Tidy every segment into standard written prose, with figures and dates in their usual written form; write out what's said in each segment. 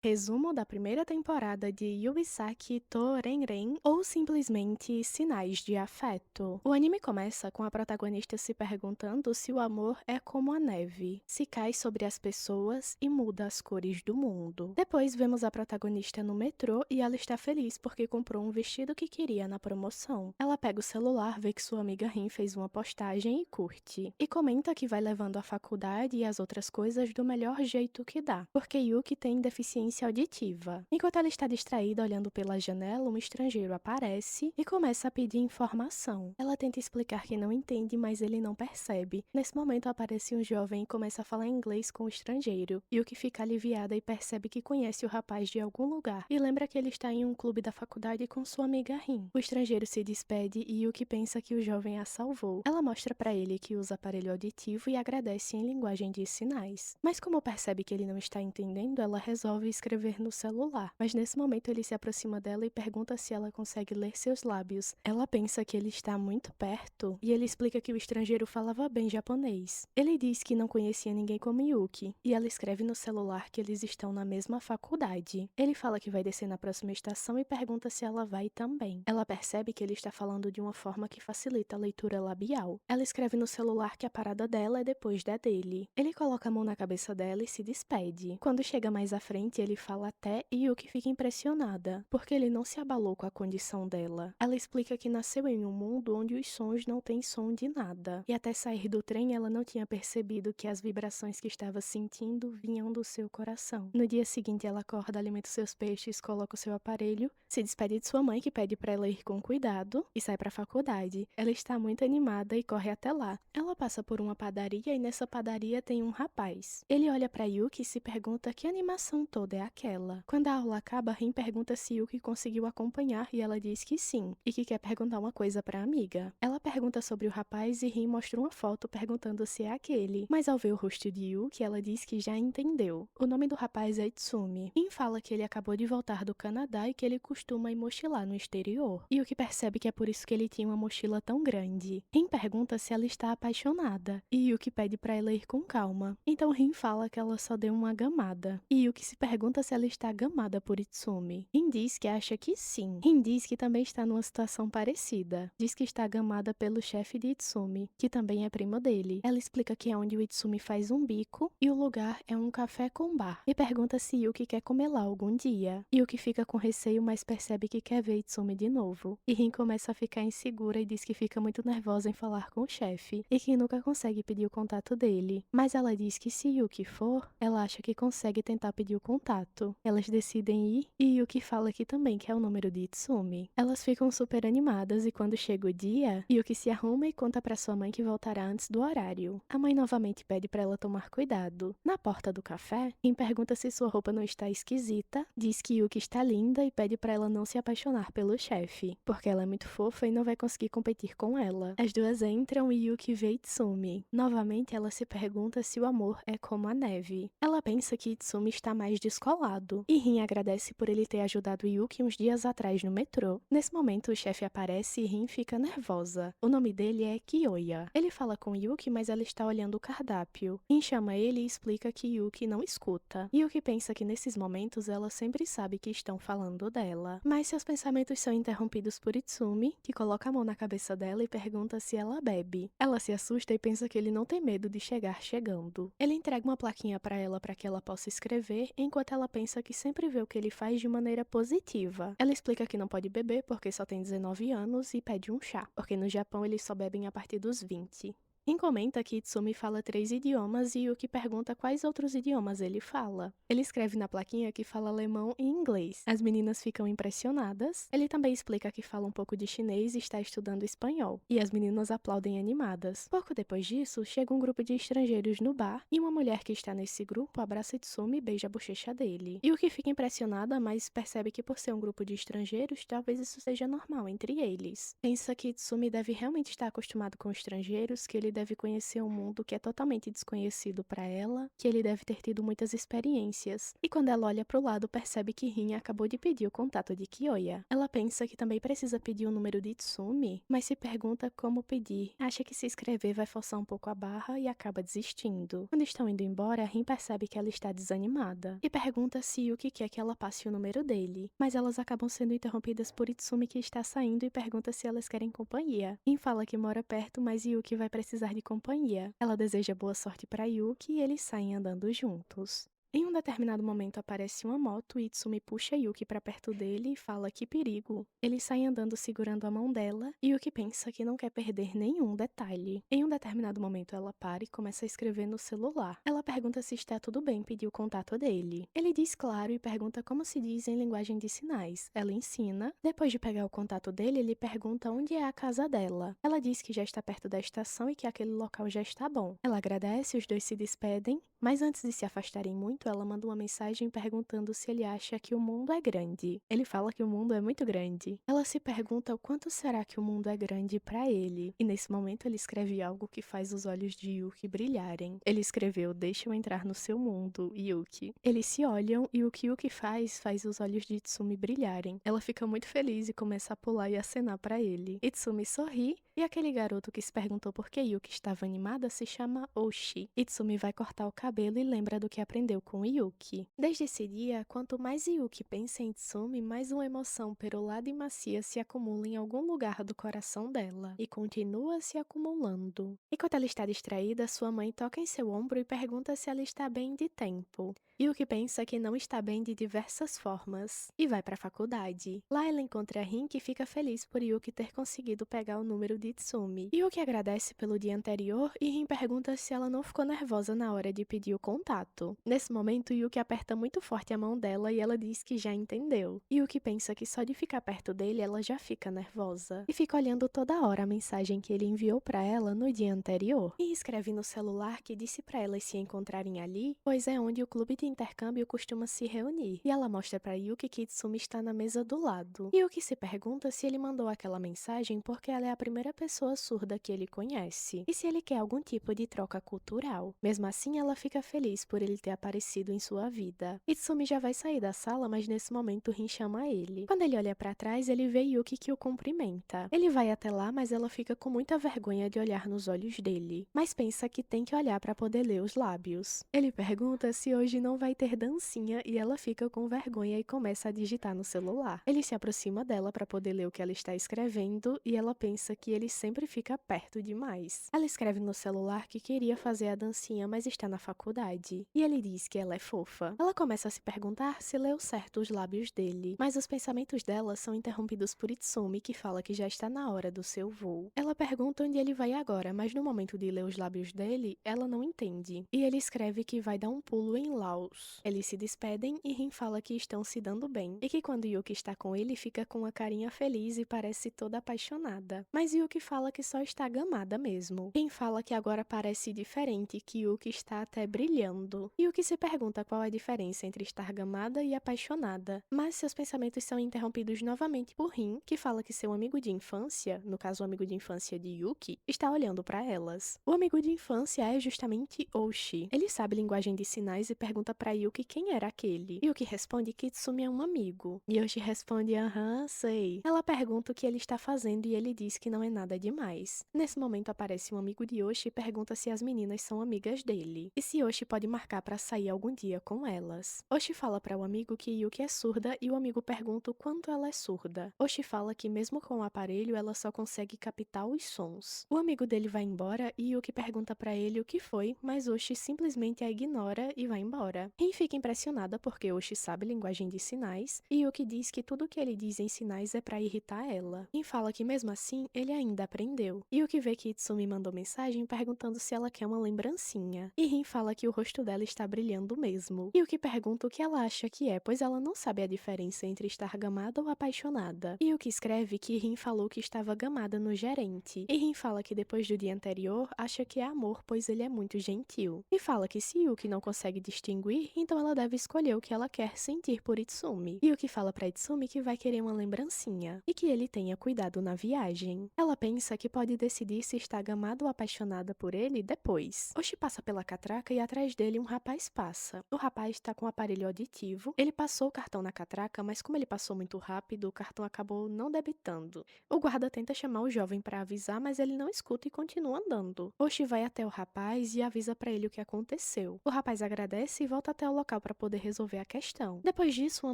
Resumo da primeira temporada de Yubisaki to Renren, ou simplesmente Sinais de Afeto. O anime começa com a protagonista se perguntando se o amor é como a neve, se cai sobre as pessoas e muda as cores do mundo. Depois vemos a protagonista no metrô e ela está feliz porque comprou um vestido que queria na promoção. Ela pega o celular, vê que sua amiga Rin fez uma postagem e curte. E comenta que vai levando a faculdade e as outras coisas do melhor jeito que dá, porque Yuki tem deficiência auditiva. Enquanto ela está distraída olhando pela janela, um estrangeiro aparece e começa a pedir informação. Ela tenta explicar que não entende, mas ele não percebe. Nesse momento aparece um jovem e começa a falar inglês com o estrangeiro. Yuki fica aliviada e percebe que conhece o rapaz de algum lugar e lembra que ele está em um clube da faculdade com sua amiga Rin. O estrangeiro se despede e Yuki pensa que o jovem a salvou. Ela mostra pra ele que usa aparelho auditivo e agradece em linguagem de sinais. Mas como percebe que ele não está entendendo, ela resolve escrever no celular. Mas nesse momento ele se aproxima dela e pergunta se ela consegue ler seus lábios. Ela pensa que ele está muito perto e ele explica que o estrangeiro falava bem japonês. Ele diz que não conhecia ninguém como Yuki e ela escreve no celular que eles estão na mesma faculdade. Ele fala que vai descer na próxima estação e pergunta se ela vai também. Ela percebe que ele está falando de uma forma que facilita a leitura labial. Ela escreve no celular que a parada dela é depois da dele. Ele coloca a mão na cabeça dela e se despede. Quando chega mais à frente, ele fala até e Yuki fica impressionada, porque ele não se abalou com a condição dela. Ela explica que nasceu em um mundo onde os sons não têm som de nada, e até sair do trem ela não tinha percebido que as vibrações que estava sentindo vinham do seu coração. No dia seguinte ela acorda, alimenta seus peixes, coloca o seu aparelho, se despede de sua mãe que pede para ela ir com cuidado e sai para a faculdade. Ela está muito animada e corre até lá. Ela passa por uma padaria e nessa padaria tem um rapaz. Ele olha para Yuki e se pergunta que animação toda é aquela. Quando a aula acaba, Rin pergunta se Yuki conseguiu acompanhar e ela diz que sim, e que quer perguntar uma coisa para a amiga. Ela pergunta sobre o rapaz e Rin mostra uma foto perguntando se é aquele, mas ao ver o rosto de Yuki, ela diz que já entendeu. O nome do rapaz é Itsumi. Rin fala que ele acabou de voltar do Canadá e que ele costuma ir mochilar no exterior. Yuki percebe que é por isso que ele tinha uma mochila tão grande. Rin pergunta se ela está apaixonada, e Yuki pede para ela ir com calma. Então Rin fala que ela só deu uma gamada. E Yuki se pergunta se ela está gamada por Itsumi. Rin diz que acha que sim. Rin diz que também está numa situação parecida. Diz que está gamada pelo chefe de Itsumi, que também é primo dele. Ela explica que é onde o Itsumi faz um bico e o lugar é um café com bar. E pergunta se Yuki quer comer lá algum dia. Yuki fica com receio, mas percebe que quer ver Itsumi de novo. E Rin começa a ficar insegura e diz que fica muito nervosa em falar com o chefe e que nunca consegue pedir o contato dele. Mas ela diz que se Yuki for, ela acha que consegue tentar pedir o contato. Elas decidem ir e Yuki fala que também quer o número de Itsumi. Elas ficam super animadas e quando chega o dia, Yuki se arruma e conta pra sua mãe que voltará antes do horário. A mãe novamente pede pra ela tomar cuidado. Na porta do café, Rin pergunta se sua roupa não está esquisita, diz que Yuki está linda e pede pra ela não se apaixonar pelo chefe, porque ela é muito fofa e não vai conseguir competir com ela. As duas entram e Yuki vê Itsumi. Novamente ela se pergunta se o amor é como a neve. Ela pensa que Itsumi está mais descolado, e Rin agradece por ele ter ajudado Yuki uns dias atrás no metrô. Nesse momento o chefe aparece e Rin fica nervosa. O nome dele é Kiyoya. Ele fala com Yuki, mas ela está olhando o cardápio. Rin chama ele e explica que Yuki não escuta. Yuki pensa que nesses momentos ela sempre sabe que estão falando dela, mas seus pensamentos são interrompidos por Itsumi, que coloca a mão na cabeça dela e pergunta se ela bebe. Ela se assusta e pensa que ele não tem medo de chegar chegando. Ele entrega uma plaquinha para ela para que ela possa escrever, enquanto ela pensa que sempre vê o que ele faz de maneira positiva. Ela explica que não pode beber porque só tem 19 anos e pede um chá, porque no Japão eles só bebem a partir dos 20. Rin comenta que Itsumi fala 3 idiomas e Yuki pergunta quais outros idiomas ele fala. Ele escreve na plaquinha que fala alemão e inglês. As meninas ficam impressionadas. Ele também explica que fala um pouco de chinês e está estudando espanhol. E as meninas aplaudem animadas. Pouco depois disso, chega um grupo de estrangeiros no bar e uma mulher que está nesse grupo abraça Itsumi e beija a bochecha dele. Yuki fica impressionada, mas percebe que por ser um grupo de estrangeiros, talvez isso seja normal entre eles. Pensa que Itsumi deve realmente estar acostumado com estrangeiros, que ele deve conhecer um mundo que é totalmente desconhecido para ela, que ele deve ter tido muitas experiências. E quando ela olha pro lado, percebe que Rin acabou de pedir o contato de Kyoya. Ela pensa que também precisa pedir o número de Itsumi, mas se pergunta como pedir. Acha que se escrever vai forçar um pouco a barra e acaba desistindo. Quando estão indo embora, Rin percebe que ela está desanimada e pergunta se Yuki quer que ela passe o número dele, mas elas acabam sendo interrompidas por Itsumi, que está saindo, e pergunta se elas querem companhia. Rin fala que mora perto, mas Yuki vai precisar de companhia. Ela deseja boa sorte para Yuki e eles saem andando juntos. Em um determinado momento aparece uma moto e Itsumi puxa Yuki para perto dele e fala que perigo. Ele sai andando segurando a mão dela e Yuki pensa que não quer perder nenhum detalhe. Em um determinado momento ela para e começa a escrever no celular. Ela pergunta se está tudo bem pedir o contato dele. Ele diz claro e pergunta como se diz em linguagem de sinais. Ela ensina. Depois de pegar o contato dele, ele pergunta onde é a casa dela. Ela diz que já está perto da estação e que aquele local já está bom. Ela agradece, os dois se despedem, mas antes de se afastarem muito, ela manda uma mensagem perguntando se ele acha que o mundo é grande. Ele fala que o mundo é muito grande. Ela se pergunta o quanto será que o mundo é grande para ele. E nesse momento ele escreve algo que faz os olhos de Yuki brilharem. Ele escreveu: "Deixa eu entrar no seu mundo, Yuki." Eles se olham e o que Yuki faz os olhos de Itsumi brilharem. Ela fica muito feliz e começa a pular e acenar para ele. Itsumi sorri e aquele garoto que se perguntou por que Yuki estava animada se chama Oshi. Itsumi vai cortar o cabelo e lembra do que aprendeu com Yuki. Desde esse dia, quanto mais Yuki pensa em Itsumi, mais uma emoção perolada e macia se acumula em algum lugar do coração dela, e continua se acumulando. Enquanto ela está distraída, sua mãe toca em seu ombro e pergunta se ela está bem de tempo. Yuki pensa que não está bem de diversas formas, e vai para a faculdade. Lá ela encontra Rin, que fica feliz por Yuki ter conseguido pegar o número de Itsumi. Yuki agradece pelo dia anterior e Rin pergunta se ela não ficou nervosa na hora de pedir o contato. Nesse momento, Yuki aperta muito forte a mão dela e ela diz que já entendeu. Yuki pensa que só de ficar perto dele ela já fica nervosa, e fica olhando toda hora a mensagem que ele enviou para ela no dia anterior. E escreve no celular que disse para elas se encontrarem ali, pois é onde o clube de intercâmbio costuma se reunir. E ela mostra para Yuki que Itsumi está na mesa do lado. Yuki se pergunta se ele mandou aquela mensagem porque ela é a primeira pessoa surda que ele conhece, e se ele quer algum tipo de troca cultural. Mesmo assim, ela fica feliz por ele ter aparecido em sua vida. Itsumi já vai sair da sala, mas nesse momento Rin chama ele. Quando ele olha para trás, ele vê Yuki, que o cumprimenta. Ele vai até lá, mas ela fica com muita vergonha de olhar nos olhos dele, mas pensa que tem que olhar para poder ler os lábios. Ele pergunta se hoje não vai ter dancinha e ela fica com vergonha e começa a digitar no celular. Ele se aproxima dela para poder ler o que ela está escrevendo e ela pensa que ele sempre fica perto demais. Ela escreve no celular que queria fazer a dancinha, mas está na faculdade, e ele diz que ela é fofa. Ela começa a se perguntar se leu certo os lábios dele, mas os pensamentos dela são interrompidos por Itsumi, que fala que já está na hora do seu voo. Ela pergunta onde ele vai agora, mas no momento de ler os lábios dele, ela não entende, e ele escreve que vai dar um pulo em Laos. Eles se despedem e Rin fala que estão se dando bem, e que quando Yuki está com ele fica com uma carinha feliz e parece toda apaixonada. Mas Yuki fala que só está gamada mesmo. Rin fala que agora parece diferente, que Yuki está até brilhando. Yuki se pergunta qual a diferença entre estar gamada e apaixonada, mas seus pensamentos são interrompidos novamente por Rin, que fala que seu amigo de infância, no caso o amigo de infância de Yuki, está olhando para elas. O amigo de infância é justamente Oshi. Ele sabe linguagem de sinais e pergunta para Yuki quem era aquele. Yuki responde que Itsumi é um amigo. Yoshi responde: aham, sei. Ela pergunta o que ele está fazendo e ele diz que não é nada demais. Nesse momento aparece um amigo de Yoshi e pergunta se as meninas são amigas dele, e se Yoshi pode marcar para sair algum dia com elas. Oshi fala para o amigo que Yuki é surda e o amigo pergunta o quanto ela é surda. Oshi fala que mesmo com o aparelho ela só consegue captar os sons. O amigo dele vai embora e Yuki pergunta para ele o que foi, mas Oshi simplesmente a ignora e vai embora. Rin fica impressionada porque Oshi sabe linguagem de sinais e Yuki diz que tudo que ele diz em sinais é para irritar ela. Rin fala que mesmo assim ele ainda aprendeu. Yuki vê que Itsumi mandou mensagem perguntando se ela quer uma lembrancinha, e Rin fala que o rosto dela está brilhando mesmo. Yuki pergunta o que ela acha que é, pois ela não sabe a diferença entre estar gamada ou apaixonada. Yuki escreve que Rin falou que estava gamada no gerente, e Rin fala que depois do dia anterior acha que é amor, pois ele é muito gentil. E fala que se Yuki não consegue distinguir consigo ir, então ela deve escolher o que ela quer sentir por Itsumi. Yuki fala pra Itsumi que vai querer uma lembrancinha e que ele tenha cuidado na viagem. Ela pensa que pode decidir se está gamada ou apaixonada por ele depois. Oshi passa pela catraca e atrás dele um rapaz passa. O rapaz está com um aparelho auditivo. Ele passou o cartão na catraca, mas como ele passou muito rápido, o cartão acabou não debitando. O guarda tenta chamar o jovem para avisar, mas ele não escuta e continua andando. Oshi vai até o rapaz e avisa para ele o que aconteceu. O rapaz agradece e volta até o local para poder resolver a questão. Depois disso, uma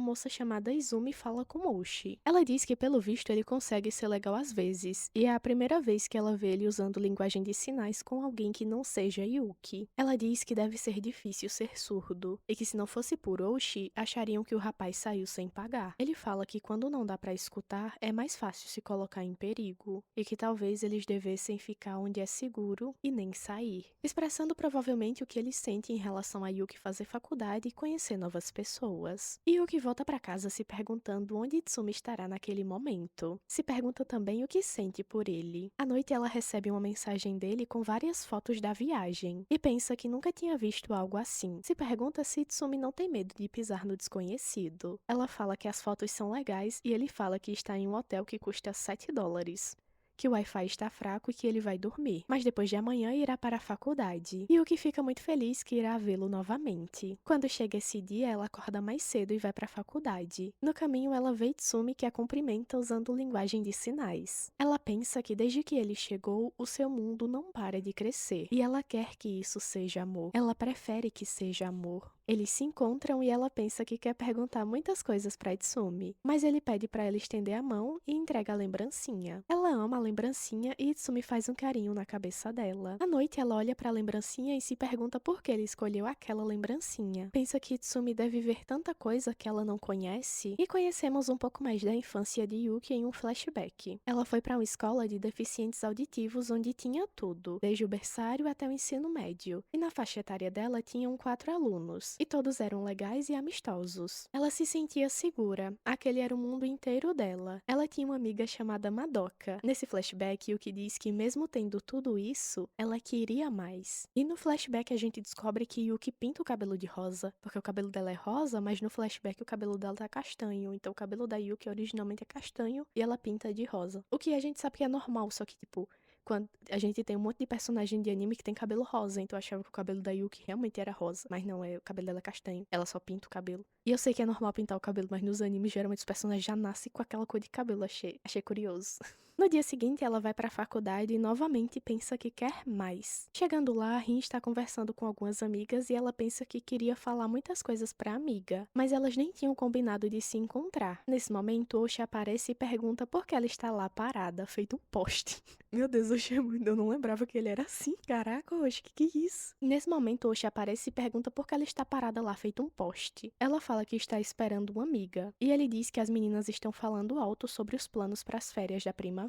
moça chamada Izumi fala com Oshi. Ela diz que pelo visto ele consegue ser legal às vezes, e é a primeira vez que ela vê ele usando linguagem de sinais com alguém que não seja Yuki. Ela diz que deve ser difícil ser surdo, e que se não fosse por Oshi, achariam que o rapaz saiu sem pagar. Ele fala que quando não dá para escutar, é mais fácil se colocar em perigo, e que talvez eles devessem ficar onde é seguro e nem sair, expressando provavelmente o que ele sente em relação a Yuki fazer faculdade e conhecer novas pessoas. Yuki volta para casa se perguntando onde Itsumi estará naquele momento. Se pergunta também o que sente por ele. À noite ela recebe uma mensagem dele com várias fotos da viagem, e pensa que nunca tinha visto algo assim. Se pergunta se Itsumi não tem medo de pisar no desconhecido. Ela fala que as fotos são legais e ele fala que está em um hotel que custa $7, que o Wi-Fi está fraco e que ele vai dormir, mas depois de amanhã irá para a faculdade. Yuki fica muito feliz que irá vê-lo novamente. Quando chega esse dia, ela acorda mais cedo e vai para a faculdade. No caminho, ela vê Itsumi que a cumprimenta usando linguagem de sinais. Ela pensa que desde que ele chegou, o seu mundo não para de crescer, e ela quer que isso seja amor. Ela prefere que seja amor. Eles se encontram e ela pensa que quer perguntar muitas coisas para Itsumi, mas ele pede para ela estender a mão e entrega a lembrancinha. Ela ama a lembrancinha e Itsumi faz um carinho na cabeça dela. À noite ela olha para a lembrancinha e se pergunta por que ele escolheu aquela lembrancinha. Pensa que Itsumi deve ver tanta coisa que ela não conhece, e conhecemos um pouco mais da infância de Yuki em um flashback. Ela foi para uma escola de deficientes auditivos onde tinha tudo, desde o berçário até o ensino médio, e na faixa etária dela tinham 4 alunos, e todos eram legais e amistosos. Ela se sentia segura, aquele era o mundo inteiro dela. Ela tinha uma amiga chamada Madoka. Nesse flashback, Yuki diz que mesmo tendo tudo isso, ela queria mais. E no flashback a gente descobre que Yuki pinta o cabelo de rosa, porque o cabelo dela é rosa, mas no flashback o cabelo dela tá castanho, então o cabelo da Yuki originalmente é castanho e ela pinta de rosa. O que a gente sabe que é normal, só que tipo, quando a gente tem um monte de personagem de anime que tem cabelo rosa, então eu achava que o cabelo da Yuki realmente era rosa, mas não, o cabelo dela é castanho, ela só pinta o cabelo. E eu sei que é normal pintar o cabelo, mas nos animes geralmente os personagens já nascem com aquela cor de cabelo, achei curioso. No dia seguinte, ela vai para a faculdade e novamente pensa que quer mais. Chegando lá, Rin está conversando com algumas amigas e ela pensa que queria falar muitas coisas para a amiga, mas elas nem tinham combinado de se encontrar. Nesse momento, Oshi aparece e pergunta por que ela está lá parada, feito um poste. Meu Deus, Oshi é muito... Eu não lembrava que ele era assim. Caraca, Oshi, que é isso? Nesse momento, Oshi aparece e pergunta por que ela está parada lá, feito um poste. Ela fala que está esperando uma amiga, e ele diz que as meninas estão falando alto sobre os planos para as férias da primavera.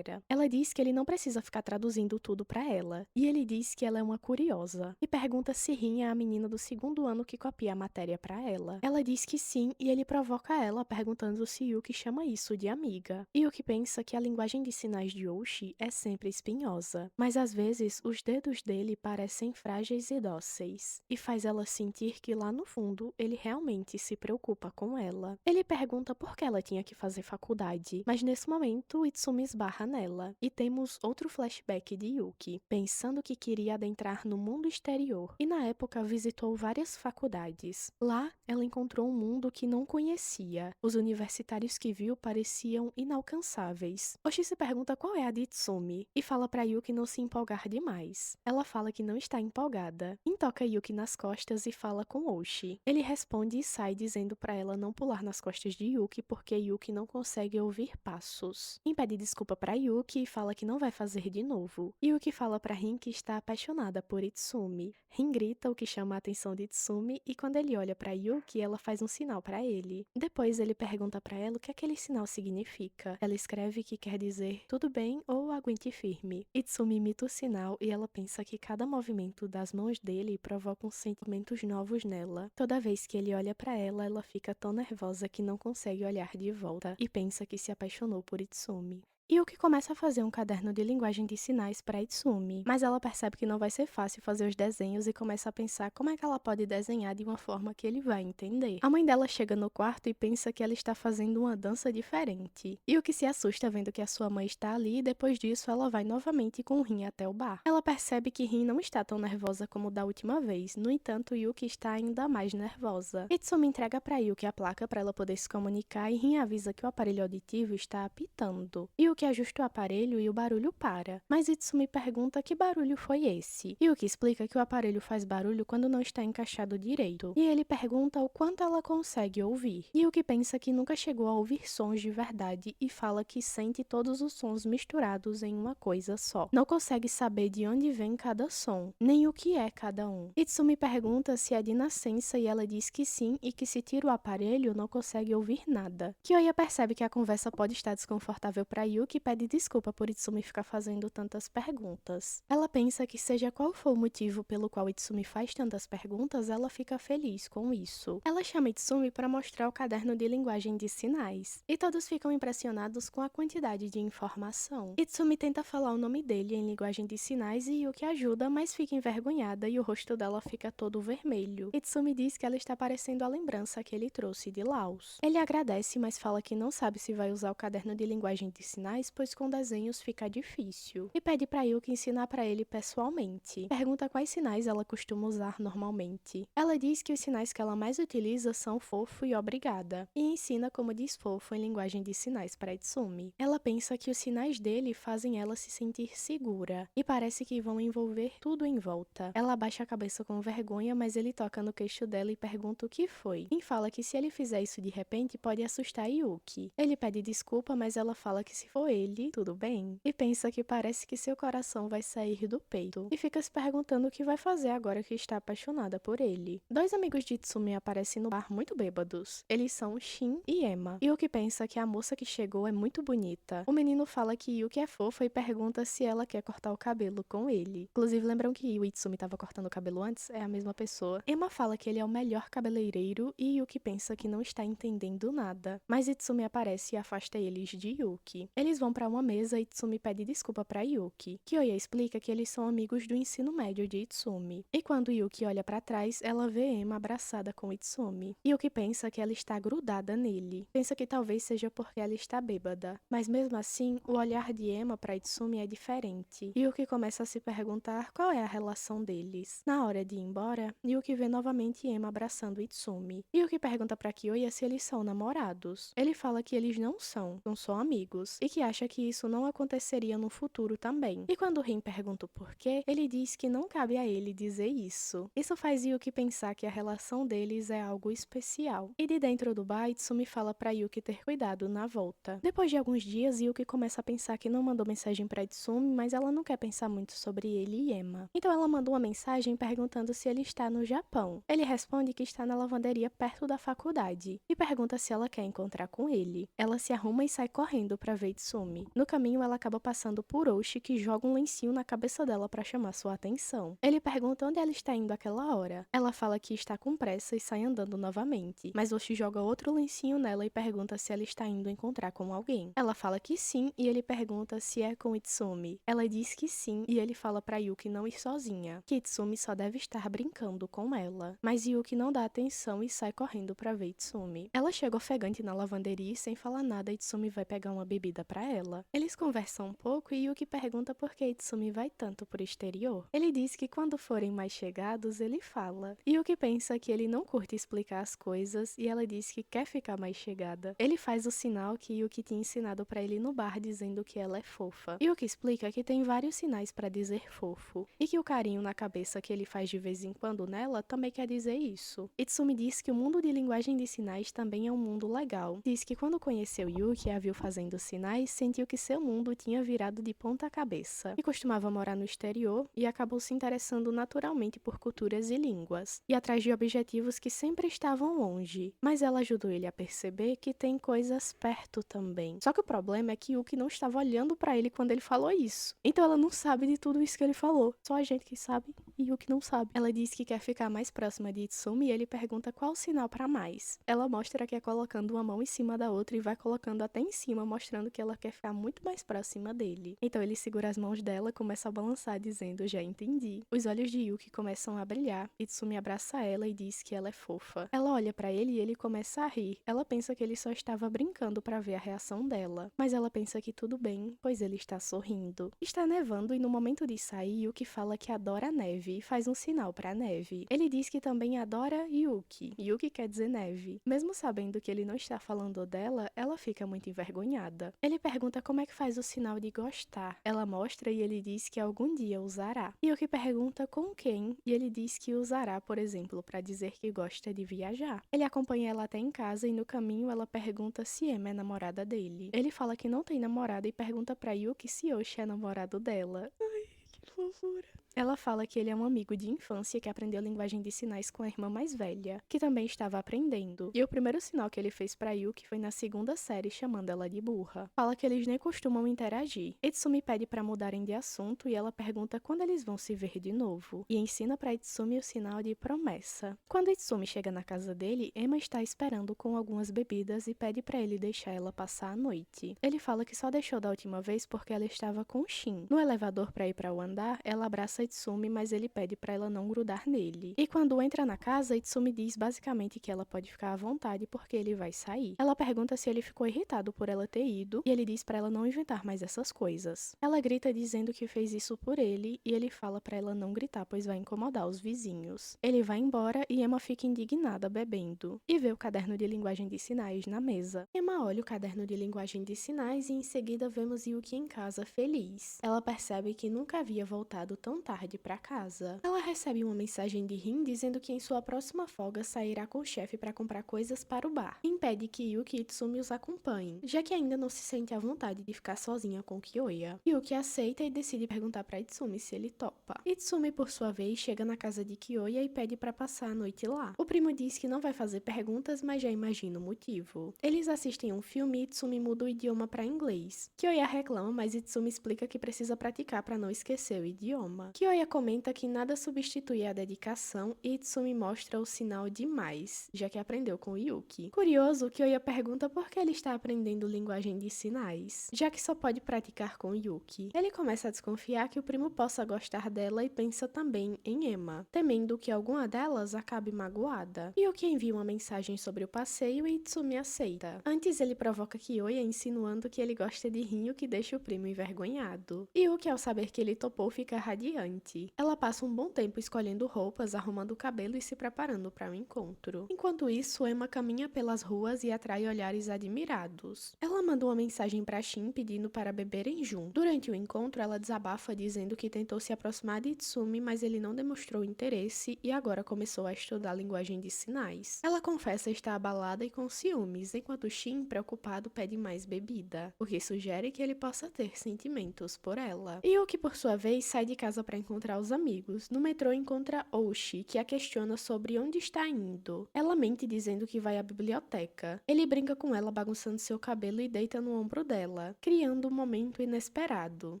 Ela diz que ele não precisa ficar traduzindo tudo para ela, e ele diz que ela é uma curiosa, e pergunta se Rin é a menina do segundo ano que copia a matéria para ela. Ela diz que sim, e ele provoca ela perguntando se Yuki chama isso de amiga. Yuki pensa que a linguagem de sinais de Oshi é sempre espinhosa, mas às vezes os dedos dele parecem frágeis e dóceis, e faz ela sentir que lá no fundo ele realmente se preocupa com ela. Ele pergunta por que ela tinha que fazer faculdade, mas nesse momento Itsumi esbarra nela, e temos outro flashback de Yuki, pensando que queria adentrar no mundo exterior, e na época visitou várias faculdades. Lá, ela encontrou um mundo que não conhecia. Os universitários que viu pareciam inalcançáveis. Oshi se pergunta qual é a de Itsumi, e fala pra Yuki não se empolgar demais. Ela fala que não está empolgada, toca Yuki nas costas e fala com Oshi. Ele responde e sai dizendo pra ela não pular nas costas de Yuki porque Yuki não consegue ouvir passos. Pede desculpa pra Yuki e fala que não vai fazer de novo. Yuki fala pra Rin que está apaixonada por Itsumi. Rin grita, o que chama a atenção de Itsumi, e quando ele olha pra Yuki, ela faz um sinal pra ele. Depois ele pergunta pra ela o que aquele sinal significa. Ela escreve que quer dizer tudo bem ou aguente firme. Itsumi imita o sinal e ela pensa que cada movimento das mãos dele provoca sentimentos novos nela. Toda vez que ele olha pra ela, ela fica tão nervosa que não consegue olhar de volta e pensa que se apaixonou por Itsumi. Yuki começa a fazer um caderno de linguagem de sinais para Itsumi, mas ela percebe que não vai ser fácil fazer os desenhos e começa a pensar como é que ela pode desenhar de uma forma que ele vai entender. A mãe dela chega no quarto e pensa que ela está fazendo uma dança diferente. Yuki se assusta vendo que a sua mãe está ali e depois disso ela vai novamente com Rin até o bar. Ela percebe que Rin não está tão nervosa como da última vez, no entanto Yuki está ainda mais nervosa. Itsumi entrega para Yuki a placa para ela poder se comunicar e Rin avisa que o aparelho auditivo está apitando. Yuki ajusta o aparelho e o barulho para, mas Itsumi pergunta que barulho foi esse. Yuki explica que o aparelho faz barulho quando não está encaixado direito, e ele pergunta o quanto ela consegue ouvir. Yuki pensa que nunca chegou a ouvir sons de verdade e fala que sente todos os sons misturados em uma coisa só. Não consegue saber de onde vem cada som, nem o que é cada um. Itsumi pergunta se é de nascença e ela diz que sim e que se tira o aparelho não consegue ouvir nada. Kyoya percebe que a conversa pode estar desconfortável para Yuki e pede desculpa por Itsumi ficar fazendo tantas perguntas. Ela pensa que seja qual for o motivo pelo qual Itsumi faz tantas perguntas, ela fica feliz com isso. Ela chama Itsumi para mostrar o caderno de linguagem de sinais, e todos ficam impressionados com a quantidade de informação. Itsumi tenta falar o nome dele em linguagem de sinais e Yuki ajuda, mas fica envergonhada e o rosto dela fica todo vermelho. Itsumi diz que ela está parecendo a lembrança que ele trouxe de Laos. Ele agradece, mas fala que não sabe se vai usar o caderno de linguagem de sinais, pois com desenhos fica difícil. E pede para Yuki ensinar para ele pessoalmente. Pergunta quais sinais ela costuma usar normalmente. Ela diz que os sinais que ela mais utiliza são fofo e obrigada, e ensina como diz fofo em linguagem de sinais para Itsumi. Ela pensa que os sinais dele fazem ela se sentir segura, e parece que vão envolver tudo em volta. Ela abaixa a cabeça com vergonha, mas ele toca no queixo dela e pergunta o que foi. E fala que se ele fizer isso de repente, pode assustar Yuki. Ele pede desculpa, mas ela fala que se for ele, tudo bem. E pensa que parece que seu coração vai sair do peito. E fica se perguntando o que vai fazer agora que está apaixonada por ele. Dois amigos de Itsumi aparecem no bar muito bêbados. Eles são Shin e Emma. Yuki pensa que a moça que chegou é muito bonita. O menino fala que Yuki é fofa e pergunta se ela quer cortar o cabelo com ele. Inclusive, lembram que o Itsumi estava cortando o cabelo antes? É a mesma pessoa. Emma fala que ele é o melhor cabeleireiro e Yuki pensa que não está entendendo nada. Mas Itsumi aparece e afasta eles de Yuki. Eles vão para uma mesa e Itsumi pede desculpa para Yuki. Kyoya explica que eles são amigos do ensino médio de Itsumi. E quando Yuki olha para trás, ela vê Emma abraçada com Itsumi. Yuki pensa que ela está grudada nele. Pensa que talvez seja porque ela está bêbada. Mas mesmo assim, o olhar de Emma para Itsumi é diferente. Yuki começa a se perguntar qual é a relação deles. Na hora de ir embora, Yuki vê novamente Emma abraçando Itsumi. Yuki pergunta para Kyoya se eles são namorados. Ele fala que eles não são só amigos, e que acha que isso não aconteceria no futuro também. E quando Rin pergunta o porquê, ele diz que não cabe a ele dizer isso. Isso faz Yuki pensar que a relação deles é algo especial. E de dentro do bar, Itsumi fala para Yuki ter cuidado na volta. Depois de alguns dias, Yuki começa a pensar que não mandou mensagem para Itsumi, mas ela não quer pensar muito sobre ele e Emma. Então ela manda uma mensagem perguntando se ele está no Japão. Ele responde que está na lavanderia perto da faculdade e pergunta se ela quer encontrar com ele. Ela se arruma e sai correndo para ver Itsumi. No caminho, ela acaba passando por Oshi, que joga um lencinho na cabeça dela para chamar sua atenção. Ele pergunta onde ela está indo àquela hora. Ela fala que está com pressa e sai andando novamente, mas Oshi joga outro lencinho nela e pergunta se ela está indo encontrar com alguém. Ela fala que sim e ele pergunta se é com Itsumi. Ela diz que sim e ele fala para Yuki não ir sozinha, que Itsumi só deve estar brincando com ela. Mas Yuki não dá atenção e sai correndo para ver Itsumi. Ela chega ofegante na lavanderia e sem falar nada, Itsumi vai pegar uma bebida para ela. Eles conversam um pouco e Yuki pergunta por que Itsumi vai tanto pro exterior. Ele diz que quando forem mais chegados, ele fala. Yuki pensa que ele não curte explicar as coisas e ela diz que quer ficar mais chegada. Ele faz o sinal que Yuki tinha ensinado para ele no bar, dizendo que ela é fofa. Yuki explica que tem vários sinais para dizer fofo e que o carinho na cabeça que ele faz de vez em quando nela também quer dizer isso. Itsumi diz que o mundo de linguagem de sinais também é um mundo legal. Diz que quando conheceu Yuki e a viu fazendo sinais, sentiu que seu mundo tinha virado de ponta cabeça. E costumava morar no exterior e acabou se interessando naturalmente por culturas e línguas, e atrás de objetivos que sempre estavam longe. Mas ela ajudou ele a perceber que tem coisas perto também. Só que o problema é que Yuki não estava olhando para ele quando ele falou isso. Então ela não sabe de tudo isso que ele falou. Só a gente que sabe. e Yuki não sabe. Ela diz que quer ficar mais próxima de Itsumi e ele pergunta qual o sinal pra mais. Ela mostra que é colocando uma mão em cima da outra e vai colocando até em cima, mostrando que ela quer ficar muito mais próxima dele. Então ele segura as mãos dela e começa a balançar, dizendo: já entendi. Os olhos de Yuki começam a brilhar. Itsumi abraça ela e diz que ela é fofa. Ela olha pra ele e ele começa a rir. Ela pensa que ele só estava brincando pra ver a reação dela, mas ela pensa que tudo bem, pois ele está sorrindo. Está nevando e no momento de sair, Yuki fala que adora a neve e faz um sinal pra neve. Ele diz que também adora Yuki. Yuki quer dizer neve. Mesmo sabendo que ele não está falando dela, ela fica muito envergonhada. Ele pergunta como é que faz o sinal de gostar. Ela mostra e ele diz que algum dia usará. Yuki pergunta com quem e ele diz que usará, por exemplo, pra dizer que gosta de viajar. Ele acompanha ela até em casa e no caminho ela pergunta se Emma é namorada dele. Ele fala que não tem namorada e pergunta pra Yuki se Yoshi é namorado dela. Ai, que fofura. Ela fala que ele é um amigo de infância que aprendeu linguagem de sinais com a irmã mais velha, que também estava aprendendo. E o primeiro sinal que ele fez pra Yuki foi na segunda série, chamando ela de burra. Fala que eles nem costumam interagir. Itsumi pede pra mudarem de assunto e ela pergunta quando eles vão se ver de novo. E ensina pra Itsumi o sinal de promessa. Quando Itsumi chega na casa dele, Emma está esperando com algumas bebidas e pede pra ele deixar ela passar a noite. Ele fala que só deixou da última vez porque ela estava com Shin. No elevador pra ir para o andar, ela abraça Itsumi, mas ele pede pra ela não grudar nele. E quando entra na casa, Itsumi diz basicamente que ela pode ficar à vontade porque ele vai sair. Ela pergunta se ele ficou irritado por ela ter ido e ele diz pra ela não inventar mais essas coisas. Ela grita dizendo que fez isso por ele e ele fala pra ela não gritar pois vai incomodar os vizinhos. Ele vai embora e Emma fica indignada bebendo e vê o caderno de linguagem de sinais na mesa. Emma olha o caderno de linguagem de sinais e em seguida vemos Yuki em casa feliz. Ela percebe que nunca havia voltado tão tarde para casa. Ela recebe uma mensagem de Rin dizendo que em sua próxima folga sairá com o chefe para comprar coisas para o bar. Impede que Yuki e Itsumi os acompanhem, já que ainda não se sente à vontade de ficar sozinha com Kyoya. Yuki aceita e decide perguntar para Itsumi se ele topa. Itsumi, por sua vez, chega na casa de Kyoya e pede para passar a noite lá. O primo diz que não vai fazer perguntas, mas já imagina o motivo. Eles assistem um filme e Itsumi muda o idioma para inglês. Kyoya reclama, mas Itsumi explica que precisa praticar para não esquecer o idioma. Kyoya comenta que nada substitui a dedicação e Itsumi mostra o sinal de mais, já que aprendeu com Yuki. Curioso, Kyoya pergunta por que ele está aprendendo linguagem de sinais, já que só pode praticar com Yuki. Ele começa a desconfiar que o primo possa gostar dela e pensa também em Emma, temendo que alguma delas acabe magoada. Yuki envia uma mensagem sobre o passeio e Itsumi aceita. Antes ele provoca Kyoya insinuando que ele gosta de Rin, o que deixa o primo envergonhado. Yuki, ao saber que ele topou, fica radiante. Ela passa um bom tempo escolhendo roupas, arrumando o cabelo e se preparando para o encontro. Enquanto isso, Emma caminha pelas ruas e atrai olhares admirados. Ela manda uma mensagem para Shin pedindo para beberem juntos. Durante o encontro, ela desabafa dizendo que tentou se aproximar de Itsumi, mas ele não demonstrou interesse e agora começou a estudar linguagem de sinais. Ela confessa estar abalada e com ciúmes, enquanto Shin, preocupado, pede mais bebida, o que sugere que ele possa ter sentimentos por ela. Yuki, por sua vez, sai de casa para encontrar os amigos. No metrô encontra Oshi, que a questiona sobre onde está indo. Ela mente dizendo que vai à biblioteca. Ele brinca com ela bagunçando seu cabelo e deita no ombro dela, criando um momento inesperado.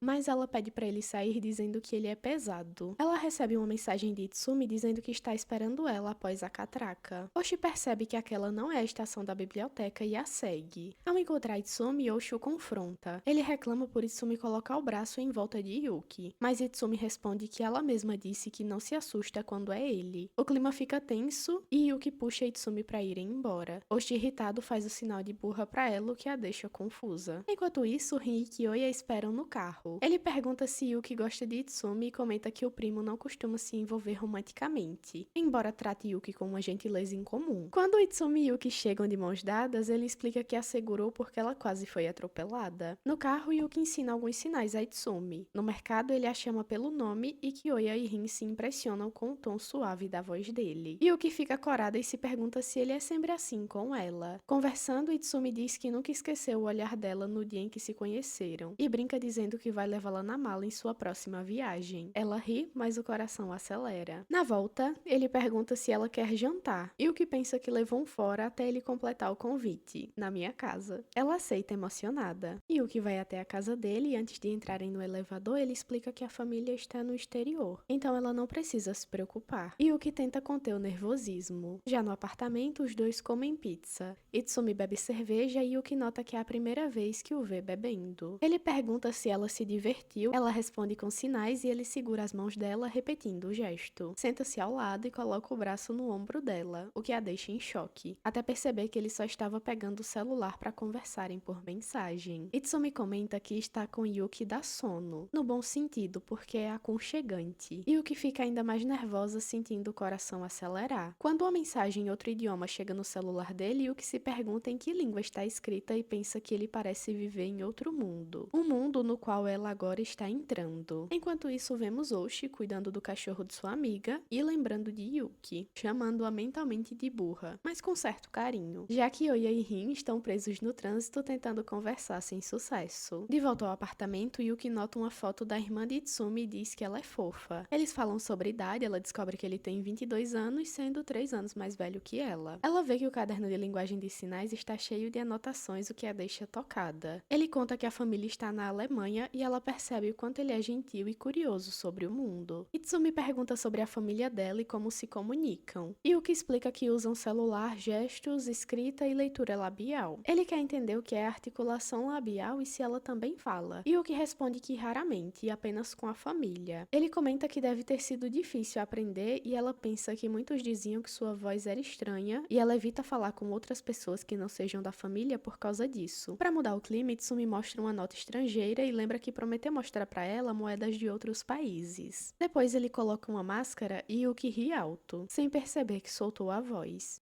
Mas ela pede para ele sair dizendo que ele é pesado. Ela recebe uma mensagem de Itsumi dizendo que está esperando ela após a catraca. Oshi percebe que aquela não é a estação da biblioteca e a segue. Ao encontrar Itsumi, Oshi o confronta. Ele reclama por Itsumi colocar o braço em volta de Yuki, mas Itsumi responde que ela mesma disse que não se assusta quando é ele. O clima fica tenso e Yuki puxa Itsumi pra irem embora. Oshi, irritado, faz o sinal de burra pra ela, o que a deixa confusa. Enquanto isso, Rin e Kyoya esperam no carro. Ele pergunta se Yuki gosta de Itsumi e comenta que o primo não costuma se envolver romanticamente, embora trate Yuki com uma gentileza incomum. Quando Itsumi e Yuki chegam de mãos dadas, ele explica que a segurou porque ela quase foi atropelada. No carro, Yuki ensina alguns sinais a Itsumi. No mercado, ele a chama pelo nome e Kyoya e Rin se impressionam com o tom suave da voz dele. Yuki fica corada e se pergunta se ele é sempre assim com ela. Conversando, Itsumi diz que nunca esqueceu o olhar dela no dia em que se conheceram e brinca dizendo que vai levá-la na mala em sua próxima viagem. Ela ri, mas o coração acelera. Na volta, ele pergunta se ela quer jantar. Yuki pensa que levou um fora até ele completar o convite, na minha casa. Ela aceita emocionada. Yuki vai até a casa dele e antes de entrarem no elevador, ele explica que a família está no exterior, então ela não precisa se preocupar. Yuki tenta conter o nervosismo. Já no apartamento, os dois comem pizza. Itsumi bebe cerveja e Yuki nota que é a primeira vez que o vê bebendo. Ele pergunta se ela se divertiu, ela responde com sinais e ele segura as mãos dela, repetindo o gesto. Senta-se ao lado e coloca o braço no ombro dela, o que a deixa em choque, até perceber que ele só estava pegando o celular para conversarem por mensagem. Itsumi comenta que está com Yuki dá sono, no bom sentido, porque é aconchegante. Yuki fica ainda mais nervosa, sentindo o coração acelerar. Quando uma mensagem em outro idioma chega no celular dele, Yuki se pergunta em que língua está escrita e pensa que ele parece viver em outro mundo. Um mundo no qual ela agora está entrando. Enquanto isso, vemos Oshi cuidando do cachorro de sua amiga e lembrando de Yuki, chamando-a mentalmente de burra, mas com certo carinho, já que Oya e Rin estão presos no trânsito tentando conversar sem sucesso. De volta ao apartamento, Yuki nota uma foto da irmã de Itsumi e diz que ela é fofa. Eles falam sobre idade, ela descobre que ele tem 22 anos, sendo 3 anos mais velho que ela. Ela vê que o caderno de linguagem de sinais está cheio de anotações, o que a deixa tocada. Ele conta que a família está na Alemanha e ela percebe o quanto ele é gentil e curioso sobre o mundo. Itsumi pergunta sobre a família dela e como se comunicam. Yuki explica que usam celular, gestos, escrita e leitura labial. Ele quer entender o que é articulação labial e se ela também fala. Yuki responde que raramente e apenas com a família. Ele comenta que deve ter sido difícil aprender e ela pensa que muitos diziam que sua voz era estranha e ela evita falar com outras pessoas que não sejam da família por causa disso. Para mudar o clima, Itsumi mostra uma nota estrangeira e lembra que prometeu mostrar para ela moedas de outros países. Depois ele coloca uma máscara e Yuki ri alto, sem perceber que soltou a voz.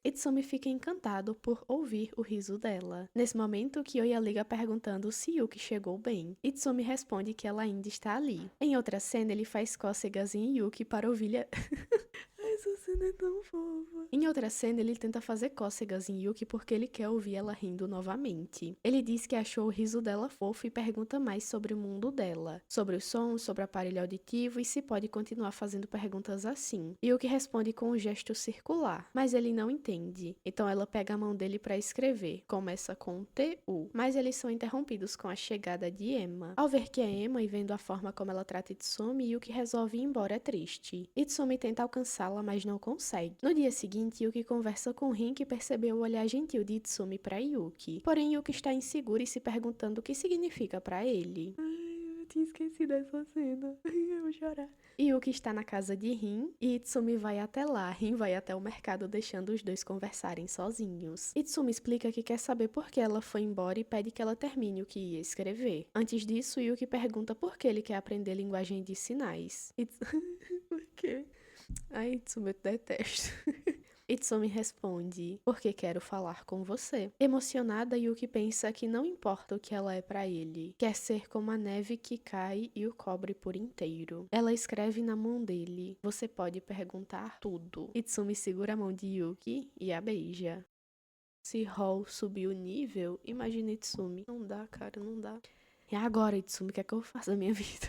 Itsumi fica encantado por ouvir o riso dela. Nesse momento, Kyoya liga perguntando se Yuki chegou bem. Itsumi responde que ela ainda está ali. Em outra cena, ele faz cócegas em Yuki para ouvir. Essa cena é tão fofa. Em outra cena, ele tenta fazer cócegas em Yuki porque ele quer ouvir ela rindo novamente. Ele diz que achou o riso dela fofo e pergunta mais sobre o mundo dela, sobre os sons, sobre o aparelho auditivo e se pode continuar fazendo perguntas assim. Yuki responde com um gesto circular, mas ele não entende. Então ela pega a mão dele para escrever. Começa com TU, mas eles são interrompidos com a chegada de Emma. Ao ver que é Emma e vendo a forma como ela trata Itsumi, Yuki resolve ir embora triste. Itsumi tenta alcançá-la, mas não consegue. No dia seguinte, Yuki conversa com Rin, que percebeu o olhar gentil de Itsumi para Yuki. Porém, Yuki está insegura e se perguntando o que significa para ele. Ai, eu tinha esquecido essa cena. Eu vou chorar. Yuki está na casa de Rin e Itsumi vai até lá. Rin vai até o mercado, deixando os dois conversarem sozinhos. Itsumi explica que quer saber por que ela foi embora e pede que ela termine o que ia escrever. Antes disso, Yuki pergunta por que ele quer aprender linguagem de sinais. Por quê? Ai, Itsumi, eu te detesto. Itsumi responde, porque quero falar com você. Emocionada, Yuki pensa que não importa o que ela é pra ele. Quer ser como a neve que cai e o cobre por inteiro. Ela escreve na mão dele, você pode perguntar tudo. Itsumi segura a mão de Yuki e a beija. Se Hall subir o nível, imagina Itsumi. Não dá, cara, não dá. E agora, Itsumi, o que é que eu faço da minha vida?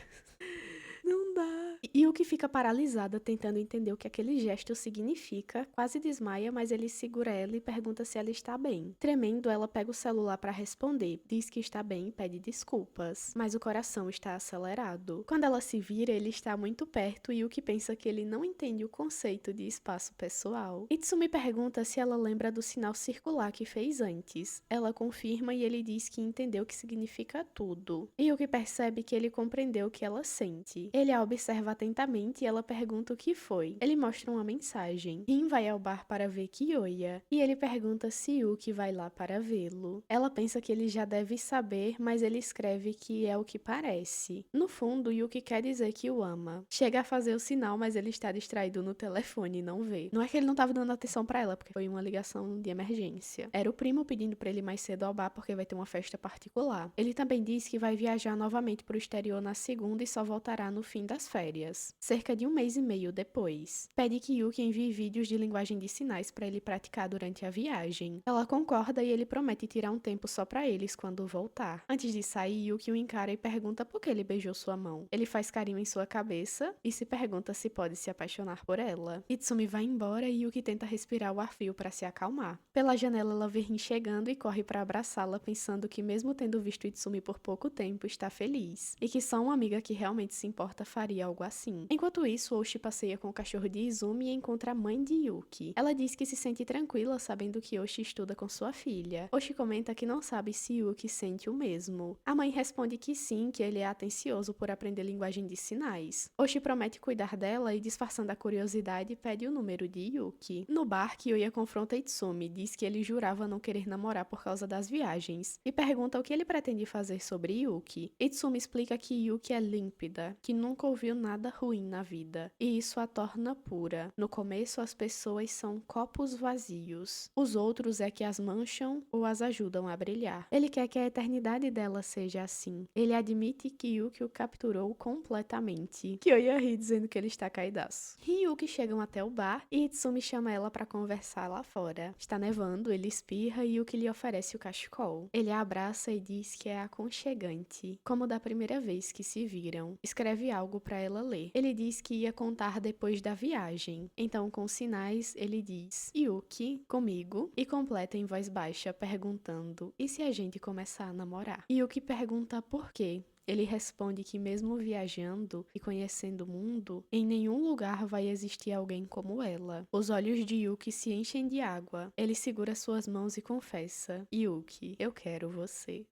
Não dá. Yuki fica paralisada, tentando entender o que aquele gesto significa, quase desmaia, mas ele segura ela e pergunta se ela está bem. Tremendo, ela pega o celular para responder, diz que está bem e pede desculpas, mas o coração está acelerado. Quando ela se vira, ele está muito perto e Yuki pensa que ele não entende o conceito de espaço pessoal. Itsumi pergunta se ela lembra do sinal circular que fez antes. Ela confirma e ele diz que entendeu o que significa tudo. Yuki percebe que ele compreendeu o que ela sente. Ele a observa atentamente e ela pergunta o que foi. Ele mostra uma mensagem. Rin vai ao bar para ver Kyoya e ele pergunta se Yuki vai lá para vê-lo. Ela pensa que ele já deve saber, mas ele escreve que é o que parece. No fundo, Yuki quer dizer que o ama. Chega a fazer o sinal, mas ele está distraído no telefone e não vê. Não é que ele não estava dando atenção para ela, porque foi uma ligação de emergência. Era o primo pedindo para ele mais cedo ao bar porque vai ter uma festa particular. Ele também diz que vai viajar novamente para o exterior na segunda e só voltará no fim das férias. dias. Cerca de um mês e meio depois, pede que Yuki envie vídeos de linguagem de sinais para ele praticar durante a viagem. Ela concorda e ele promete tirar um tempo só para eles quando voltar. Antes de sair, Yuki o encara e pergunta por que ele beijou sua mão. Ele faz carinho em sua cabeça e se pergunta se pode se apaixonar por ela. Itsumi vai embora e Yuki tenta respirar o ar frio para se acalmar. Pela janela ela vê Rin chegando e corre para abraçá-la, pensando que mesmo tendo visto Itsumi por pouco tempo, está feliz. E que só uma amiga que realmente se importa faria algo assim. Enquanto isso, Oshi passeia com o cachorro de Izumi e encontra a mãe de Yuki. Ela diz que se sente tranquila sabendo que Oshi estuda com sua filha. Oshi comenta que não sabe se Yuki sente o mesmo. A mãe responde que sim, que ele é atencioso por aprender linguagem de sinais. Oshi promete cuidar dela e, disfarçando a curiosidade, pede o número de Yuki. No bar, Kyoya confronta Itsumi, diz que ele jurava não querer namorar por causa das viagens, e pergunta o que ele pretende fazer sobre Yuki. Itsumi explica que Yuki é límpida, que nunca ouviu nada ruim na vida, e isso a torna pura. No começo, as pessoas são copos vazios. Os outros é que as mancham ou as ajudam a brilhar. Ele quer que a eternidade dela seja assim. Ele admite que Yuki o capturou completamente. Kyoya ri dizendo que ele está caidaço. Rin e Yuki chegam até o bar e Itsumi chama ela para conversar lá fora. Está nevando, ele espirra e Yuki lhe oferece o cachecol. Ele a abraça e diz que é aconchegante, como da primeira vez que se viram. Escreve algo para ela ler. Ele diz que ia contar depois da viagem. Então, com sinais, ele diz: Yuki, comigo, e completa em voz baixa, perguntando: e se a gente começar a namorar? Yuki pergunta por quê. Ele responde que mesmo viajando e conhecendo o mundo, em nenhum lugar vai existir alguém como ela. Os olhos de Yuki se enchem de água. Ele segura suas mãos e confessa: Yuki, eu quero você.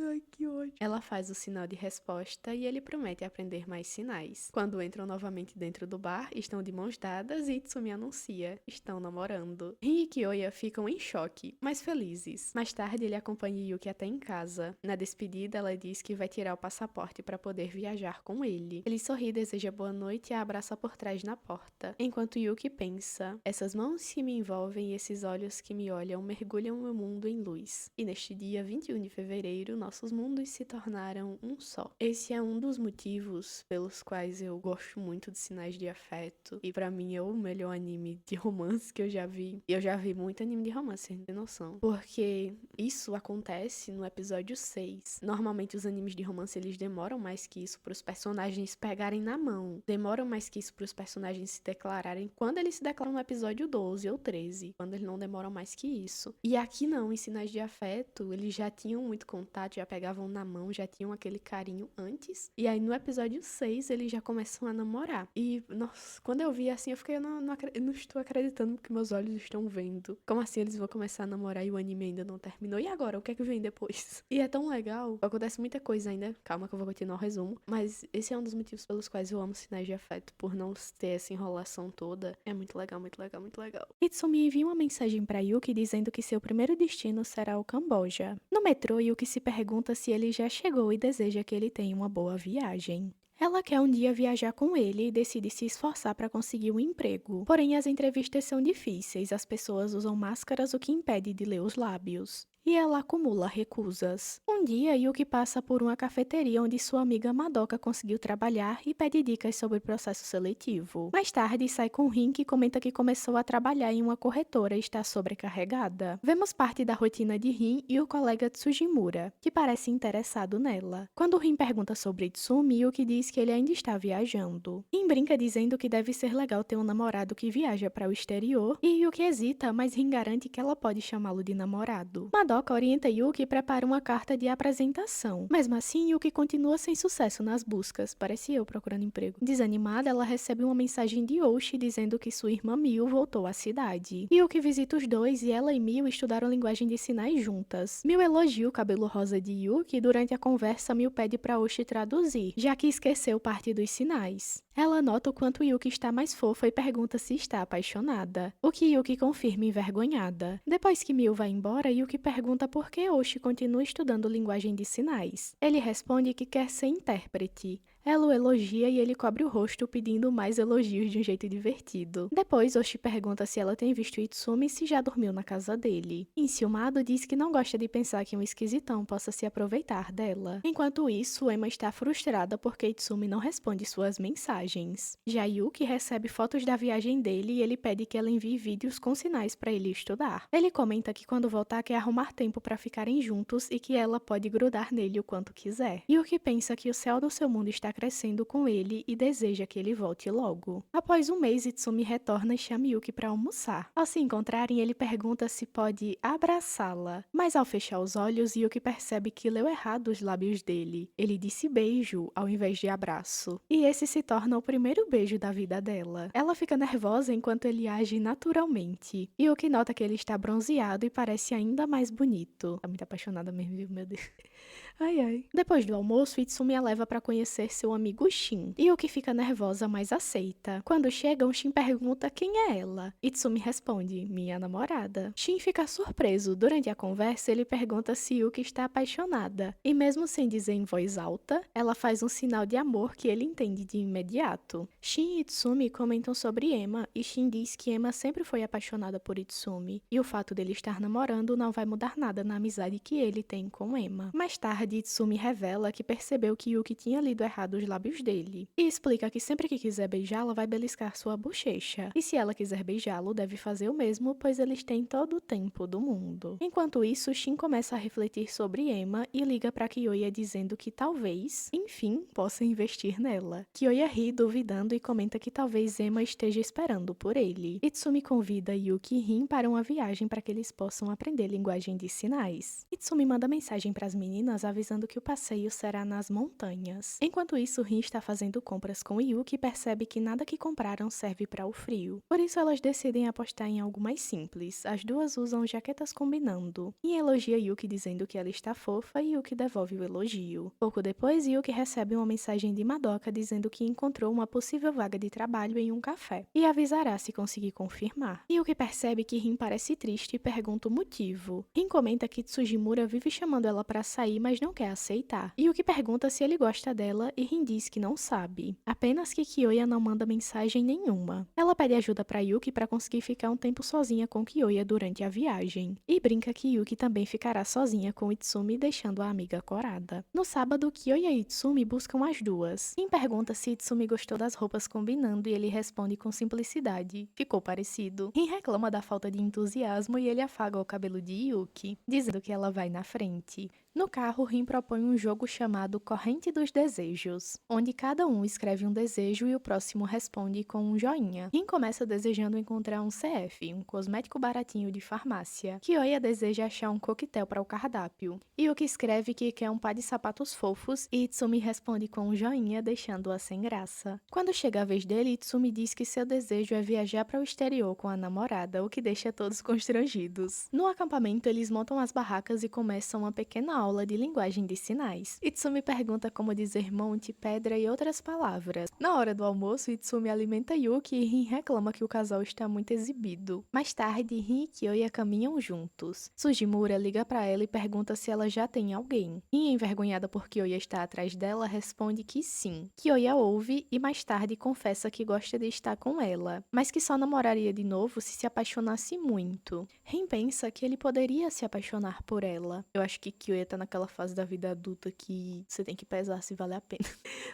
Ai, que ódio. Ela faz o sinal de resposta e ele promete aprender mais sinais. Quando entram novamente dentro do bar, estão de mãos dadas e Itsumi anuncia: estão namorando. Rin e Kyoya ficam em choque, mas felizes. Mais tarde, ele acompanha Yuki até em casa. Na despedida, ela diz que vai tirar o passaporte para poder viajar com ele. Ele sorri, deseja boa noite e a abraça por trás na porta. Enquanto Yuki pensa: essas mãos que me envolvem e esses olhos que me olham mergulham meu mundo em luz. E neste dia 21 de fevereiro, nossos mundos se tornaram um só. Esse é um dos motivos pelos quais eu gosto muito de Sinais de Afeto. E pra mim é o melhor anime de romance que eu já vi. E eu já vi muito anime de romance, sem ter noção. Porque isso acontece no episódio 6. Normalmente os animes de romance eles demoram mais que isso pros personagens pegarem na mão. Demoram mais que isso pros personagens se declararem. Quando eles se declaram no episódio 12 ou 13. Quando eles não demoram mais que isso. E aqui não, em Sinais de Afeto, eles já tinham muito contato, já pegavam na mão, já tinham aquele carinho antes. E aí no episódio 6 eles já começam a namorar. E, nossa, quando eu vi assim, eu fiquei, eu não estou acreditando que meus olhos estão vendo. Como assim eles vão começar a namorar e o anime ainda não terminou? E agora? O que é que vem depois? E é tão legal. Acontece muita coisa ainda. Calma que eu vou continuar o resumo. Mas esse é um dos motivos pelos quais eu amo Sinais de Afeto. Por não ter essa enrolação toda. É muito legal, muito legal, muito legal. Itsumi envia uma mensagem pra Yuki dizendo que seu primeiro destino será o Camboja. No metrô, Yuki se pergunta se ele já chegou e deseja que ele tenha uma boa viagem. Ela quer um dia viajar com ele e decide se esforçar para conseguir um emprego. Porém, as entrevistas são difíceis, as pessoas usam máscaras, o que impede de ler os lábios. E ela acumula recusas. Um dia, Yuki passa por uma cafeteria onde sua amiga Madoka conseguiu trabalhar e pede dicas sobre o processo seletivo. Mais tarde, sai com Rin, que comenta que começou a trabalhar em uma corretora e está sobrecarregada. Vemos parte da rotina de Rin e o colega Tsujimura, que parece interessado nela. Quando Rin pergunta sobre Itsumi, Yuki diz que ele ainda está viajando. Rin brinca dizendo que deve ser legal ter um namorado que viaja para o exterior, e Yuki hesita, mas Rin garante que ela pode chamá-lo de namorado. Madoka orienta Yuki e prepara uma carta de apresentação. Mesmo assim, Yuki continua sem sucesso nas buscas. Parece eu procurando emprego. Desanimada, ela recebe uma mensagem de Oshi dizendo que sua irmã Miu voltou à cidade. Yuki visita os dois e ela e Miu estudaram linguagem de sinais juntas. Miu elogia o cabelo rosa de Yuki e durante a conversa Miu pede para Oshi traduzir, já que esqueceu parte dos sinais. Ela nota o quanto Yuki está mais fofa e pergunta se está apaixonada, o que Yuki confirma envergonhada. Depois que Miu vai embora, Yuki pergunta por que Oshi continua estudando linguagem de sinais. Ele responde que quer ser intérprete. Ela o elogia e ele cobre o rosto pedindo mais elogios de um jeito divertido. Depois, Oshi pergunta se ela tem visto Itsumi e se já dormiu na casa dele. Enciumado, diz que não gosta de pensar que um esquisitão possa se aproveitar dela. Enquanto isso, Emma está frustrada porque Itsumi não responde suas mensagens. Já Yuki recebe fotos da viagem dele e ele pede que ela envie vídeos com sinais para ele estudar. Ele comenta que quando voltar quer arrumar tempo para ficarem juntos e que ela pode grudar nele o quanto quiser. Yuki pensa que o céu do seu mundo está crescendo com ele e deseja que ele volte logo. Após um mês, Itsumi retorna e chama Yuki para almoçar. Ao se encontrarem, ele pergunta se pode abraçá-la, mas ao fechar os olhos, Yuki percebe que leu errado os lábios dele. Ele disse beijo ao invés de abraço. E esse se torna o primeiro beijo da vida dela. Ela fica nervosa enquanto ele age naturalmente. Yuki nota que ele está bronzeado e parece ainda mais bonito. Tá muito apaixonada mesmo, viu? Meu Deus. Ai, ai. Depois do almoço, Itsumi a leva para conhecer seu amigo Shin. Yuki fica nervosa, mas aceita. Quando chegam, Shin pergunta quem é ela. Itsumi responde, minha namorada. Shin fica surpreso. Durante a conversa, ele pergunta se Yuki está apaixonada. E mesmo sem dizer em voz alta, ela faz um sinal de amor que ele entende de imediato. Shin e Itsumi comentam sobre Emma, e Shin diz que Emma sempre foi apaixonada por Itsumi. E o fato dele estar namorando não vai mudar nada na amizade que ele tem com Emma. Mais tarde, Itsumi revela que percebeu que Yuki tinha lido errado os lábios dele, e explica que sempre que quiser beijá-la vai beliscar sua bochecha, e se ela quiser beijá-lo deve fazer o mesmo, pois eles têm todo o tempo do mundo. Enquanto isso, Shin começa a refletir sobre Emma e liga para Kyoya dizendo que talvez, enfim, possa investir nela. Kyoya ri duvidando e comenta que talvez Emma esteja esperando por ele. Itsumi convida Yuki e Rin para uma viagem para que eles possam aprender linguagem de sinais. Itsumi manda mensagem para as meninas avisando que o passeio será nas montanhas. Enquanto isso, Rin está fazendo compras com Yuki e percebe que nada que compraram serve para o frio. Por isso, elas decidem apostar em algo mais simples. As duas usam jaquetas combinando. Rin elogia Yuki dizendo que ela está fofa e Yuki devolve o elogio. Pouco depois, Yuki recebe uma mensagem de Madoka dizendo que encontrou uma possível vaga de trabalho em um café e avisará se conseguir confirmar. Yuki percebe que Rin parece triste e pergunta o motivo. Rin comenta que Tsujimura vive chamando ela para sair, mas não quer aceitar. Yuki pergunta se ele gosta dela e Rin diz que não sabe. Apenas que Kyoya não manda mensagem nenhuma. Ela pede ajuda para Yuki para conseguir ficar um tempo sozinha com Kyoya durante a viagem. E brinca que Yuki também ficará sozinha com Itsumi, deixando a amiga corada. No sábado, Kyoya e Itsumi buscam as duas. Rin pergunta se Itsumi gostou das roupas combinando e ele responde com simplicidade. Ficou parecido. Rin reclama da falta de entusiasmo e ele afaga o cabelo de Yuki, dizendo que ela vai na frente. No carro, Rin propõe um jogo chamado Corrente dos Desejos, onde cada um escreve um desejo e o próximo responde com um joinha. Rin começa desejando encontrar um CF, um cosmético baratinho de farmácia. Kyoya deseja achar um coquetel para o cardápio. Yuki escreve que quer um par de sapatos fofos e Itsumi responde com um joinha, deixando-a sem graça. Quando chega a vez dele, Itsumi diz que seu desejo é viajar para o exterior com a namorada, o que deixa todos constrangidos. No acampamento, eles montam as barracas e começam uma pequena aula de linguagem de sinais. Itsumi pergunta como dizer monte, pedra e outras palavras. Na hora do almoço, Itsumi alimenta Yuki e Rin reclama que o casal está muito exibido. Mais tarde, Rin e Kyoya caminham juntos. Sujimura liga para ela e pergunta se ela já tem alguém. Rin, envergonhada por Kyoya estar atrás dela, responde que sim. Kyoya ouve e mais tarde confessa que gosta de estar com ela, mas que só namoraria de novo se apaixonasse muito. Rin pensa que ele poderia se apaixonar por ela. Eu acho que Kyoya tá naquela fase da vida adulta que você tem que pesar se vale a pena.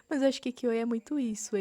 Mas eu acho que Kyoya é muito isso.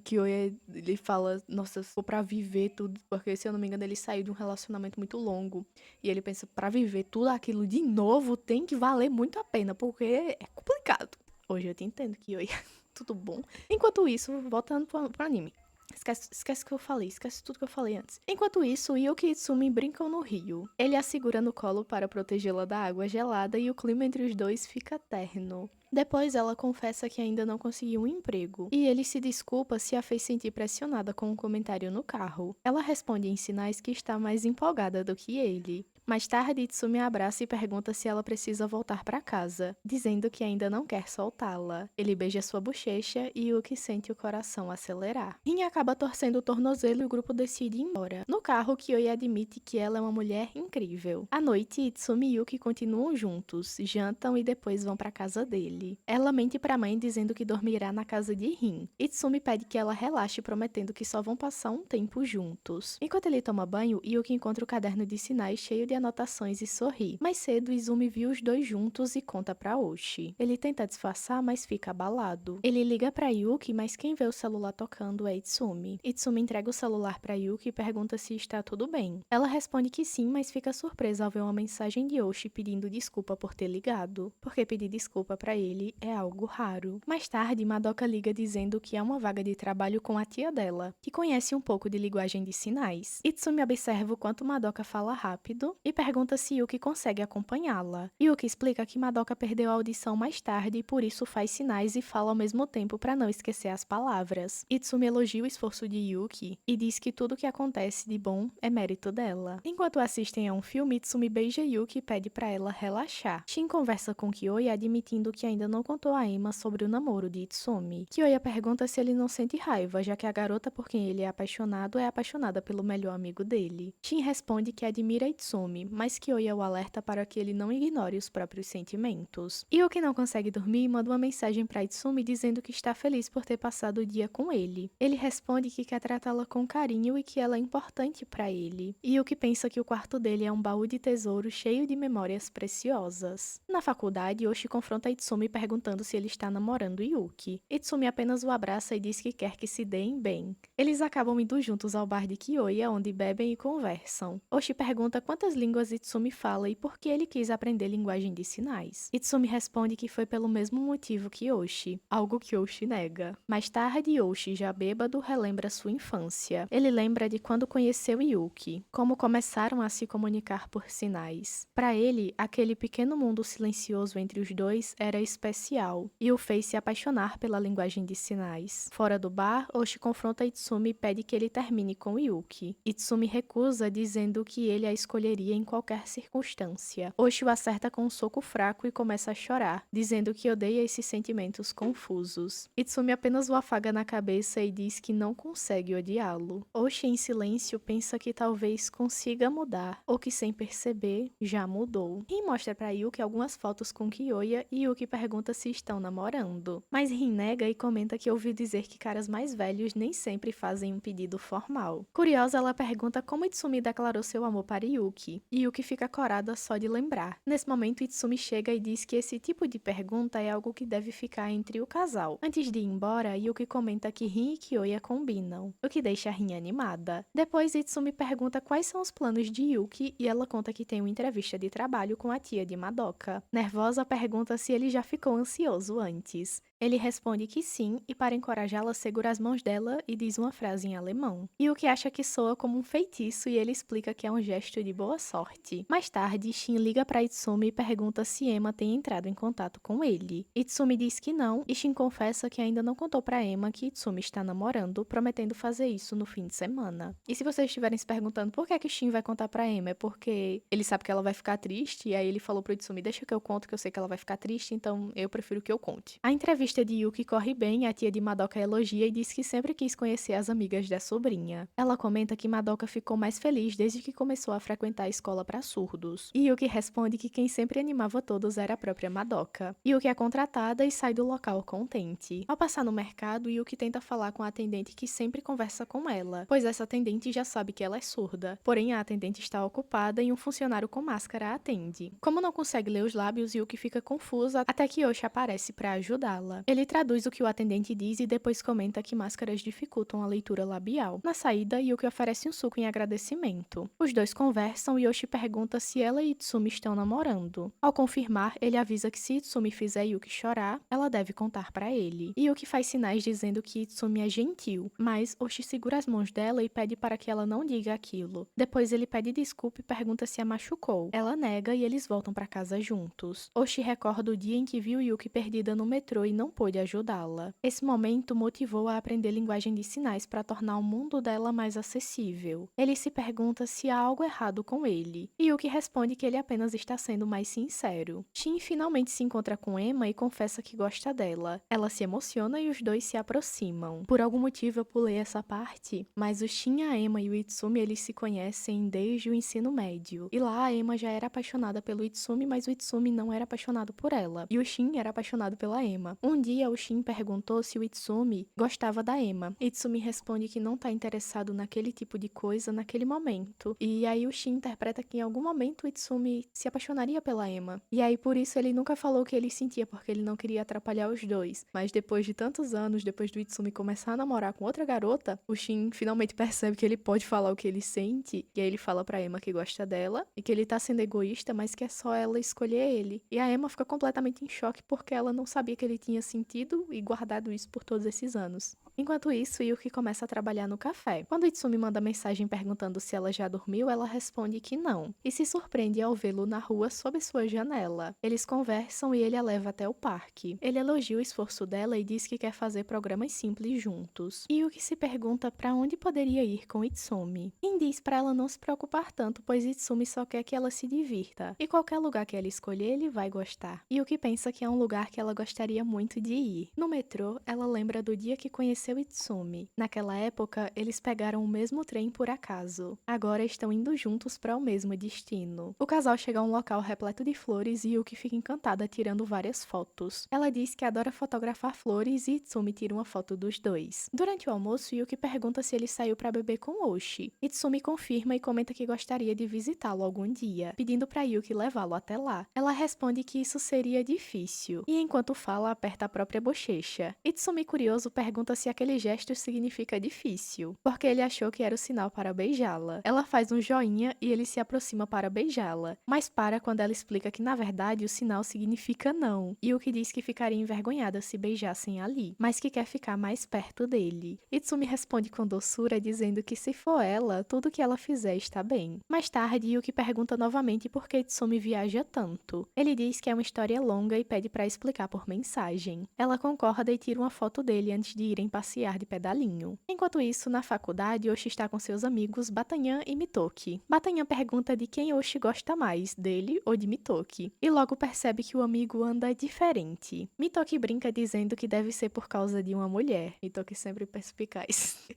Kyoya, ele fala, nossa, se for pra viver tudo, porque se eu não me engano ele saiu de um relacionamento muito longo. E ele pensa, pra viver tudo aquilo de novo tem que valer muito a pena, porque é complicado. Hoje eu te entendo, Kyoya. Tudo bom? Enquanto isso, voltando pro anime. Esquece o que eu falei, esquece tudo que eu falei antes. Enquanto isso, Yuki e Itsumi brincam no rio. Ele a segura no colo para protegê-la da água gelada e o clima entre os dois fica terno. Depois ela confessa que ainda não conseguiu um emprego, e ele se desculpa se a fez sentir pressionada com um comentário no carro. Ela responde em sinais que está mais empolgada do que ele. Mais tarde, Itsumi a abraça e pergunta se ela precisa voltar para casa, dizendo que ainda não quer soltá-la. Ele beija sua bochecha e Yuki sente o coração acelerar. Rin acaba torcendo o tornozelo e o grupo decide ir embora. No carro, Kyoya admite que ela é uma mulher incrível. À noite, Itsumi e Yuki continuam juntos, jantam e depois vão para casa dele. ele. Ela mente pra mãe dizendo que dormirá na casa de Rin. Itsumi pede que ela relaxe, prometendo que só vão passar um tempo juntos. Enquanto ele toma banho, Yuki encontra o caderno de sinais cheio de anotações e sorri. Mais cedo, Izumi viu os dois juntos e conta pra Oshi. Ele tenta disfarçar, mas fica abalado. Ele liga pra Yuki, mas quem vê o celular tocando é Itsumi. Itsumi entrega o celular pra Yuki e pergunta se está tudo bem. Ela responde que sim, mas fica surpresa ao ver uma mensagem de Oshi pedindo desculpa por ter ligado, porque pedir desculpa pra ele é algo raro. Mais tarde, Madoka liga dizendo que há uma vaga de trabalho com a tia dela, que conhece um pouco de linguagem de sinais. Itsumi observa o quanto Madoka fala rápido e pergunta se Yuki consegue acompanhá-la. Yuki explica que Madoka perdeu a audição mais tarde e por isso faz sinais e fala ao mesmo tempo para não esquecer as palavras. Itsumi elogia o esforço de Yuki e diz que tudo o que acontece de bom é mérito dela. Enquanto assistem a um filme, Itsumi beija Yuki e pede para ela relaxar. Shin conversa com Kyoya admitindo que ainda não contou a Emma sobre o namoro de Itsumi. Kyoya pergunta se ele não sente raiva, já que a garota por quem ele é apaixonada pelo melhor amigo dele. Shin responde que admira Itsumi, mas Kyoya o alerta para que ele não ignore os próprios sentimentos. Yuki não consegue dormir e manda uma mensagem para Itsumi dizendo que está feliz por ter passado o dia com ele. Ele responde que quer tratá-la com carinho e que ela é importante para ele. Yuki pensa que o quarto dele é um baú de tesouro cheio de memórias preciosas. Na faculdade, Oshi confronta Itsumi perguntando se ele está namorando Yuki. Itsumi apenas o abraça e diz que quer que se deem bem. Eles acabam indo juntos ao bar de Kyoya, onde bebem e conversam. Oshi pergunta quantas línguas Itsumi fala e por que ele quis aprender linguagem de sinais. Itsumi responde que foi pelo mesmo motivo que Oshi, algo que Oshi nega. Mais tarde, Oshi, já bêbado, relembra sua infância. Ele lembra de quando conheceu Yuki, como começaram a se comunicar por sinais. Para ele, aquele pequeno mundo silencioso entre os dois era especial e o fez se apaixonar pela linguagem de sinais. Fora do bar, Oshi confronta Itsumi e pede que ele termine com Yuki. Itsumi recusa, dizendo que ele a escolheria em qualquer circunstância. Oshi o acerta com um soco fraco e começa a chorar, dizendo que odeia esses sentimentos confusos. Itsumi apenas o afaga na cabeça e diz que não consegue odiá-lo. Oshi, em silêncio, pensa que talvez consiga mudar, ou que sem perceber, já mudou. Rin mostra pra Yuki algumas fotos com Kyoya e Yuki pergunta se estão namorando. Mas Rin nega e comenta que ouviu dizer que caras mais velhos nem sempre fazem um pedido formal. Curiosa, ela pergunta como Itsumi declarou seu amor para Yuki, e Yuki fica corada só de lembrar. Nesse momento, Itsumi chega e diz que esse tipo de pergunta é algo que deve ficar entre o casal. Antes de ir embora, Yuki comenta que Rin e Kyoya combinam, o que deixa Rin animada. Depois, Itsumi pergunta quais são os planos de Yuki e ela conta que tem uma entrevista de trabalho com a tia de Madoka. Nervosa, pergunta se ele já ficou ansioso antes. Ele responde que sim, e para encorajá-la, segura as mãos dela e diz uma frase em alemão. Yuki acha que soa como um feitiço e ele explica que é um gesto de boa sorte. Mais tarde, Shin liga para Itsumi e pergunta se Emma tem entrado em contato com ele. Itsumi diz que não, e Shin confessa que ainda não contou para Emma que Itsumi está namorando, prometendo fazer isso no fim de semana. E se vocês estiverem se perguntando por que é que Shin vai contar para Emma, é porque ele sabe que ela vai ficar triste, e aí ele falou pro Itsumi, deixa que eu conto, que eu sei que ela vai ficar triste, então eu prefiro que eu conte. A entrevista de Yuki corre bem, a tia de Madoka elogia e diz que sempre quis conhecer as amigas da sobrinha. Ela comenta que Madoka ficou mais feliz desde que começou a frequentar a escola para surdos. E Yuki responde que quem sempre animava todos era a própria Madoka. Yuki é contratada e sai do local contente. Ao passar no mercado, Yuki tenta falar com a atendente que sempre conversa com ela, pois essa atendente já sabe que ela é surda. Porém, a atendente está ocupada e um funcionário com máscara a atende. Como não consegue ler os lábios, Yuki fica confusa até que Oshi aparece para ajudá-la. Ele traduz o que o atendente diz e depois comenta que máscaras dificultam a leitura labial. Na saída, Yuki oferece um suco em agradecimento. Os dois conversam e Oshi pergunta se ela e Itsumi estão namorando. Ao confirmar, ele avisa que se Itsumi fizer Yuki chorar, ela deve contar pra ele. Yuki faz sinais dizendo que Itsumi é gentil, mas Oshi segura as mãos dela e pede para que ela não diga aquilo. Depois ele pede desculpa e pergunta se a machucou. Ela nega e eles voltam pra casa juntos. Oshi recorda o dia em que viu Yuki perdida no metrô e não pôde ajudá-la. Esse momento motivou a aprender linguagem de sinais para tornar o mundo dela mais acessível. Ele se pergunta se há algo errado com ele, e Yuki responde que ele apenas está sendo mais sincero. Shin finalmente se encontra com Emma e confessa que gosta dela. Ela se emociona e os dois se aproximam. Por algum motivo eu pulei essa parte, mas o Shin, a Emma e o Itsumi eles se conhecem desde o ensino médio. E lá a Emma já era apaixonada pelo Itsumi, mas o Itsumi não era apaixonado por ela. E o Shin era apaixonado pela Ema. Um dia, o Shin perguntou se o Itsumi gostava da Ema. Itsumi responde que não tá interessado naquele tipo de coisa naquele momento. E aí o Shin interpreta que em algum momento o Itsumi se apaixonaria pela Ema. E aí por isso ele nunca falou o que ele sentia, porque ele não queria atrapalhar os dois. Mas depois de tantos anos, depois do Itsumi começar a namorar com outra garota, o Shin finalmente percebe que ele pode falar o que ele sente. E aí ele fala pra Ema que gosta dela e que ele tá sendo egoísta, mas que é só ela escolher ele. E a Ema fica completamente em choque porque ela não sabia que ele tinha sentido e guardado isso por todos esses anos. Enquanto isso, Yuki começa a trabalhar no café. Quando Itsumi manda mensagem perguntando se ela já dormiu, ela responde que não, e se surpreende ao vê-lo na rua sob sua janela. Eles conversam e ele a leva até o parque. Ele elogia o esforço dela e diz que quer fazer programas simples juntos. Yuki se pergunta para onde poderia ir com Itsumi. Quem diz para ela não se preocupar tanto, pois Itsumi só quer que ela se divirta, e qualquer lugar que ela escolher, ele vai gostar. Yuki pensa que é um lugar que ela gostaria muito de ir. No metrô, ela lembra do dia que conheceu Itsumi. Naquela época, eles pegaram o mesmo trem por acaso. Agora estão indo juntos para o mesmo destino. O casal chega a um local repleto de flores e Yuki fica encantada tirando várias fotos. Ela diz que adora fotografar flores e Itsumi tira uma foto dos dois. Durante o almoço, Yuki pergunta se ele saiu para beber com Oshi. Itsumi confirma e comenta que gostaria de visitá-lo algum dia, pedindo para Yuki levá-lo até lá. Ela responde que isso seria difícil, e enquanto fala, aperta a própria bochecha. Itsumi, curioso, pergunta se aquele gesto significa difícil, porque ele achou que era o sinal para beijá-la. Ela faz um joinha e ele se aproxima para beijá-la, mas para quando ela explica que na verdade o sinal significa não. Yuki diz que ficaria envergonhada se beijassem ali, mas que quer ficar mais perto dele. Itsumi responde com doçura dizendo que se for ela, tudo que ela fizer está bem. Mais tarde, Yuki pergunta novamente por que Itsumi viaja tanto. Ele diz que é uma história longa e pede para explicar por mensagem. Ela concorda e tira uma foto dele antes de irem passear de pedalinho. Enquanto isso, na faculdade, Oshi está com seus amigos Batanhan e Mitoki. Batanhan pergunta de quem Oshi gosta mais, dele ou de Mitoki, e logo percebe que o amigo anda diferente. Mitoki brinca dizendo que deve ser por causa de uma mulher. Mitoki sempre perspicaz.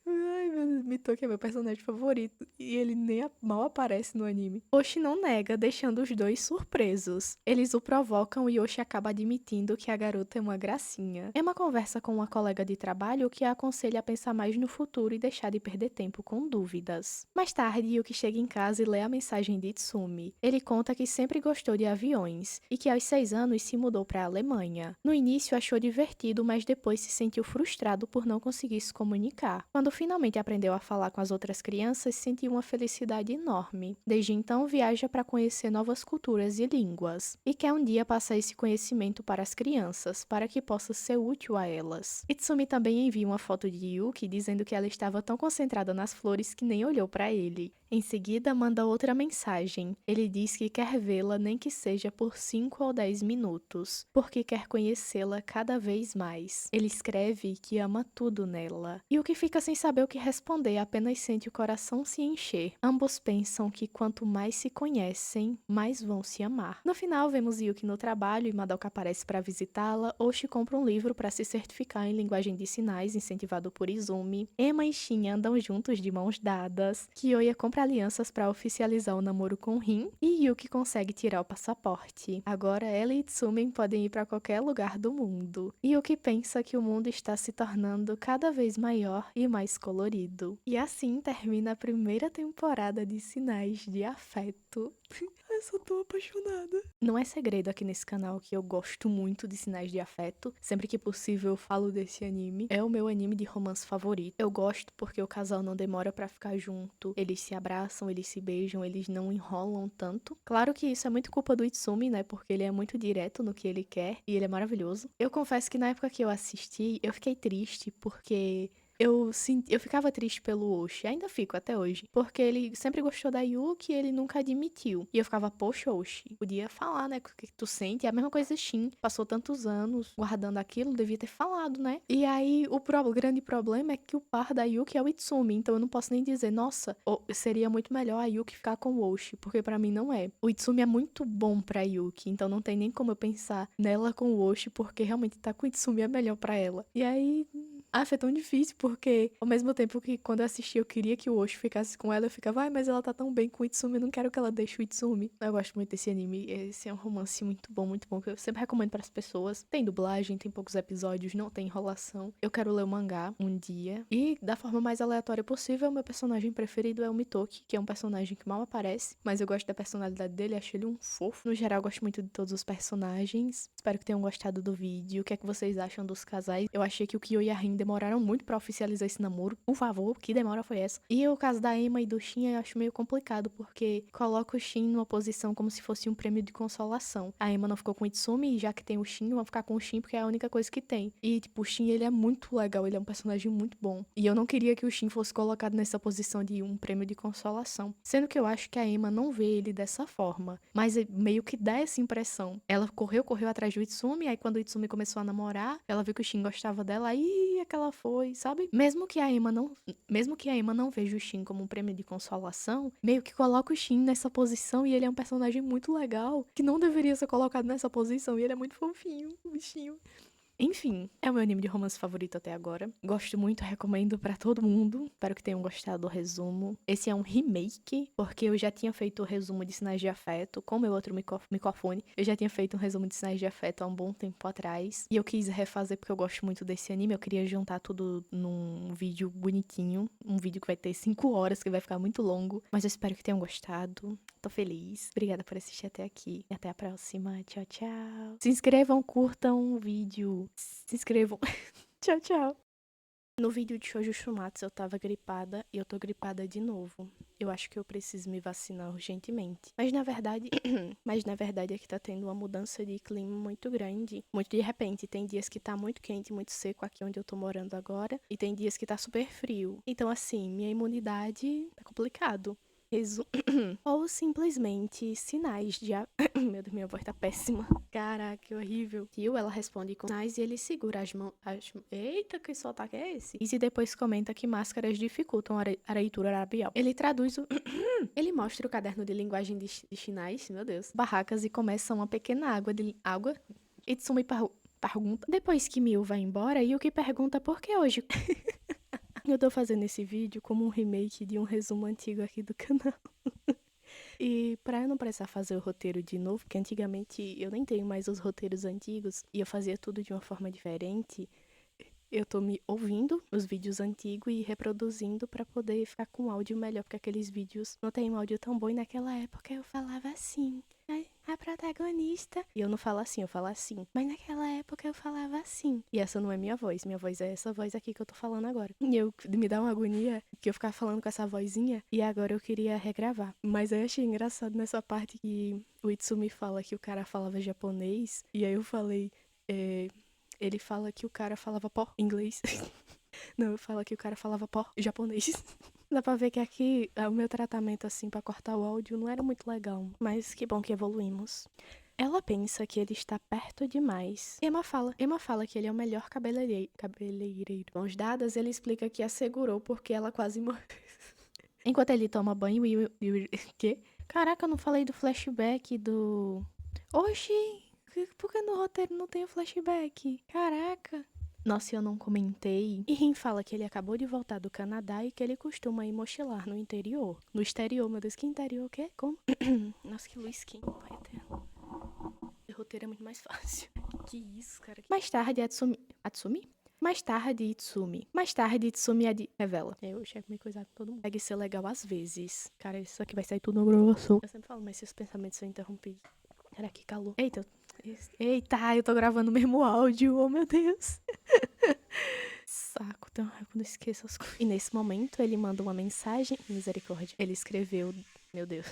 Ai, meu Deus, Mitoki é meu personagem favorito e ele nem mal aparece no anime. Oshi não nega, deixando os dois surpresos. Eles o provocam e Oshi acaba admitindo que a garota é uma gracinha. Emma conversa com uma colega de trabalho que a aconselha a pensar mais no futuro e deixar de perder tempo com dúvidas. Mais tarde, Yuki chega em casa e lê a mensagem de Itsumi. Ele conta que sempre gostou de aviões e que aos 6 anos se mudou para a Alemanha. No início achou divertido, mas depois se sentiu frustrado por não conseguir se comunicar. Quando finalmente aprendeu a falar com as outras crianças, sentiu uma felicidade enorme. Desde então, viaja para conhecer novas culturas e línguas, e quer um dia passar esse conhecimento para as crianças, para que possa ser útil a elas. Itsumi também envia uma foto de Yuki dizendo que ela estava tão concentrada nas flores que nem olhou para ele. Em seguida, manda outra mensagem. Ele diz que quer vê-la nem que seja por 5 ou 10 minutos, porque quer conhecê-la cada vez mais. Ele escreve que ama tudo nela. Yuki fica sem saber o que responder, apenas sente o coração se encher. Ambos pensam que quanto mais se conhecem, mais vão se amar. No final, vemos Yuki no trabalho e Madoka aparece para visitá-la. Oshi compra um livro para se certificar em linguagem de sinais, incentivado por Izumi. Emma e Shin andam juntos de mãos dadas. Kyoya compra alianças para oficializar o namoro com Rin e Yuki consegue tirar o passaporte. Agora ela e Itsumi podem ir para qualquer lugar do mundo. Yuki pensa que o mundo está se tornando cada vez maior e mais colorido. E assim termina a primeira temporada de Sinais de Afeto. Eu só tô apaixonada. Não é segredo aqui nesse canal que eu gosto muito de Sinais de Afeto. Sempre que possível eu falo desse anime. É o meu anime de romance favorito. Eu gosto porque o casal não demora pra ficar junto. Eles se abraçam, eles se beijam, eles não enrolam tanto. Claro que isso é muito culpa do Itsumi, né? Porque ele é muito direto no que ele quer e ele é maravilhoso. Eu confesso que na época que eu assisti, eu fiquei triste porque eu ficava triste pelo Oshi, ainda fico até hoje, porque ele sempre gostou da Yuki e ele nunca admitiu. E eu ficava, poxa, Oshi, podia falar, né, o que tu sente. É a mesma coisa Shin, passou tantos anos guardando aquilo, devia ter falado, né? E aí, o grande problema é que o par da Yuki é o Itsumi, então eu não posso nem dizer, nossa, seria muito melhor a Yuki ficar com o Oshi, porque pra mim não é. O Itsumi é muito bom pra Yuki, então não tem nem como eu pensar nela com o Oshi, porque realmente tá com o Itsumi é melhor pra ela. E aí... Ah, foi tão difícil, porque ao mesmo tempo que quando eu assisti eu queria que o Osho ficasse com ela, eu ficava, ai, mas ela tá tão bem com o Itsumi, eu não quero que ela deixe o Itsumi. Eu gosto muito desse anime, esse é um romance muito bom, que eu sempre recomendo para as pessoas. Tem dublagem, tem poucos episódios, não tem enrolação. Eu quero ler o mangá um dia. E da forma mais aleatória possível, meu personagem preferido é o Mitoki, que é um personagem que mal aparece, mas eu gosto da personalidade dele, acho ele um fofo. No geral, eu gosto muito de todos os personagens. Espero que tenham gostado do vídeo. O que é que vocês acham dos casais? Eu achei que o Kyo e a Rin demoraram muito pra oficializar esse namoro. Por favor, que demora foi essa? E o caso da Emma e do Shin eu acho meio complicado, porque coloca o Shin numa posição como se fosse um prêmio de consolação. A Emma não ficou com o Itsumi, e já que tem o Shin, vão ficar com o Shin porque é a única coisa que tem. E, tipo, o Shin, ele é muito legal, ele é um personagem muito bom. E eu não queria que o Shin fosse colocado nessa posição de um prêmio de consolação. Sendo que eu acho que a Emma não vê ele dessa forma. Mas meio que dá essa impressão. Ela correu atrás do Itsumi, aí quando o Itsumi começou a namorar, ela viu que o Shin gostava dela, aí é que ela foi, sabe? Mesmo que a Emma não veja o Shin como um prêmio de consolação, meio que coloca o Shin nessa posição e ele é um personagem muito legal, que não deveria ser colocado nessa posição, e ele é muito fofinho, o bichinho. Enfim, é o meu anime de romance favorito até agora. Gosto muito, recomendo pra todo mundo. Espero que tenham gostado do resumo. Esse é um remake, porque eu já tinha feito o resumo de Sinais de Afeto com meu outro microfone. Eu já tinha feito um resumo de Sinais de Afeto há um bom tempo atrás. E eu quis refazer porque eu gosto muito desse anime. Eu queria juntar tudo num vídeo bonitinho. Um vídeo que vai ter 5 horas, que vai ficar muito longo. Mas eu espero que tenham gostado. Tô feliz. Obrigada por assistir até aqui. E até a próxima. Tchau, tchau. Se inscrevam, curtam o vídeo. Se inscrevam. Tchau, tchau. No vídeo de Shoujo Shumatsu eu tava gripada e eu tô gripada de novo. Eu acho que eu preciso me vacinar urgentemente. Mas na verdade, é que tá tendo uma mudança de clima muito grande. Muito de repente. Tem dias que tá muito quente, muito seco aqui onde eu tô morando agora. E tem dias que tá super frio. Então assim, minha imunidade tá complicado. Ou simplesmente sinais de. Meu Deus, minha voz tá péssima. Caraca, que horrível. Tio, ela responde com sinais e ele segura as mãos. Eita, que sotaque é esse? E depois comenta que máscaras dificultam a leitura labial. Ele traduz o. Ele mostra o caderno de linguagem de sinais, meu Deus. Barracas e começa uma pequena água de. Água? Itsumi pergunta. Depois que Miu vai embora, Yuki pergunta por que hoje. Eu tô fazendo esse vídeo como um remake de um resumo antigo aqui do canal. E pra eu não precisar fazer o roteiro de novo, porque antigamente eu nem tenho mais os roteiros antigos e eu fazia tudo de uma forma diferente, eu tô me ouvindo os vídeos antigos e reproduzindo pra poder ficar com áudio melhor, porque aqueles vídeos não tem um áudio tão bom e naquela época eu falava assim. A protagonista. E eu não falo assim, eu falo assim. Mas naquela época eu falava assim. E essa não é minha voz é essa voz aqui que eu tô falando agora. E me dá uma agonia que eu ficava falando com essa vozinha e agora eu queria regravar. Mas aí eu achei engraçado nessa parte que o Itsumi fala que o cara falava japonês. E aí eu falei, ele fala que o cara falava pó inglês. Não, fala que o cara falava pó japonês. Dá pra ver que aqui o meu tratamento, assim, pra cortar o áudio não era muito legal. Mas que bom que evoluímos. Ela pensa que ele está perto demais. Emma fala que ele é o melhor cabeleireiro. Mãos dadas, ele explica que assegurou porque ela quase morreu. Enquanto ele toma banho, quê? Caraca, eu não falei do flashback do... Oxi, por que no roteiro não tem o flashback? Caraca. Nossa, eu não comentei. E Rin fala que ele acabou de voltar do Canadá e que ele costuma ir mochilar no interior. No exterior, meu Deus, que interior o quê? Como? Nossa, que luz quente, pai eterno. O roteiro é muito mais fácil. Que isso, cara. Mais tarde, Atsumi? Mais tarde, Itsumi revela. Eu chego me coisar com todo mundo. Consegue ser legal às vezes. Cara, isso aqui vai sair tudo no gravação. Eu sempre falo, mas seus pensamentos são interrompidos. Cara, que calor. Eita, eu tô gravando o mesmo áudio. Oh, meu Deus. Saco, então eu não esqueço as coisas. E nesse momento ele manda uma mensagem. Misericórdia. Ele escreveu. Meu Deus.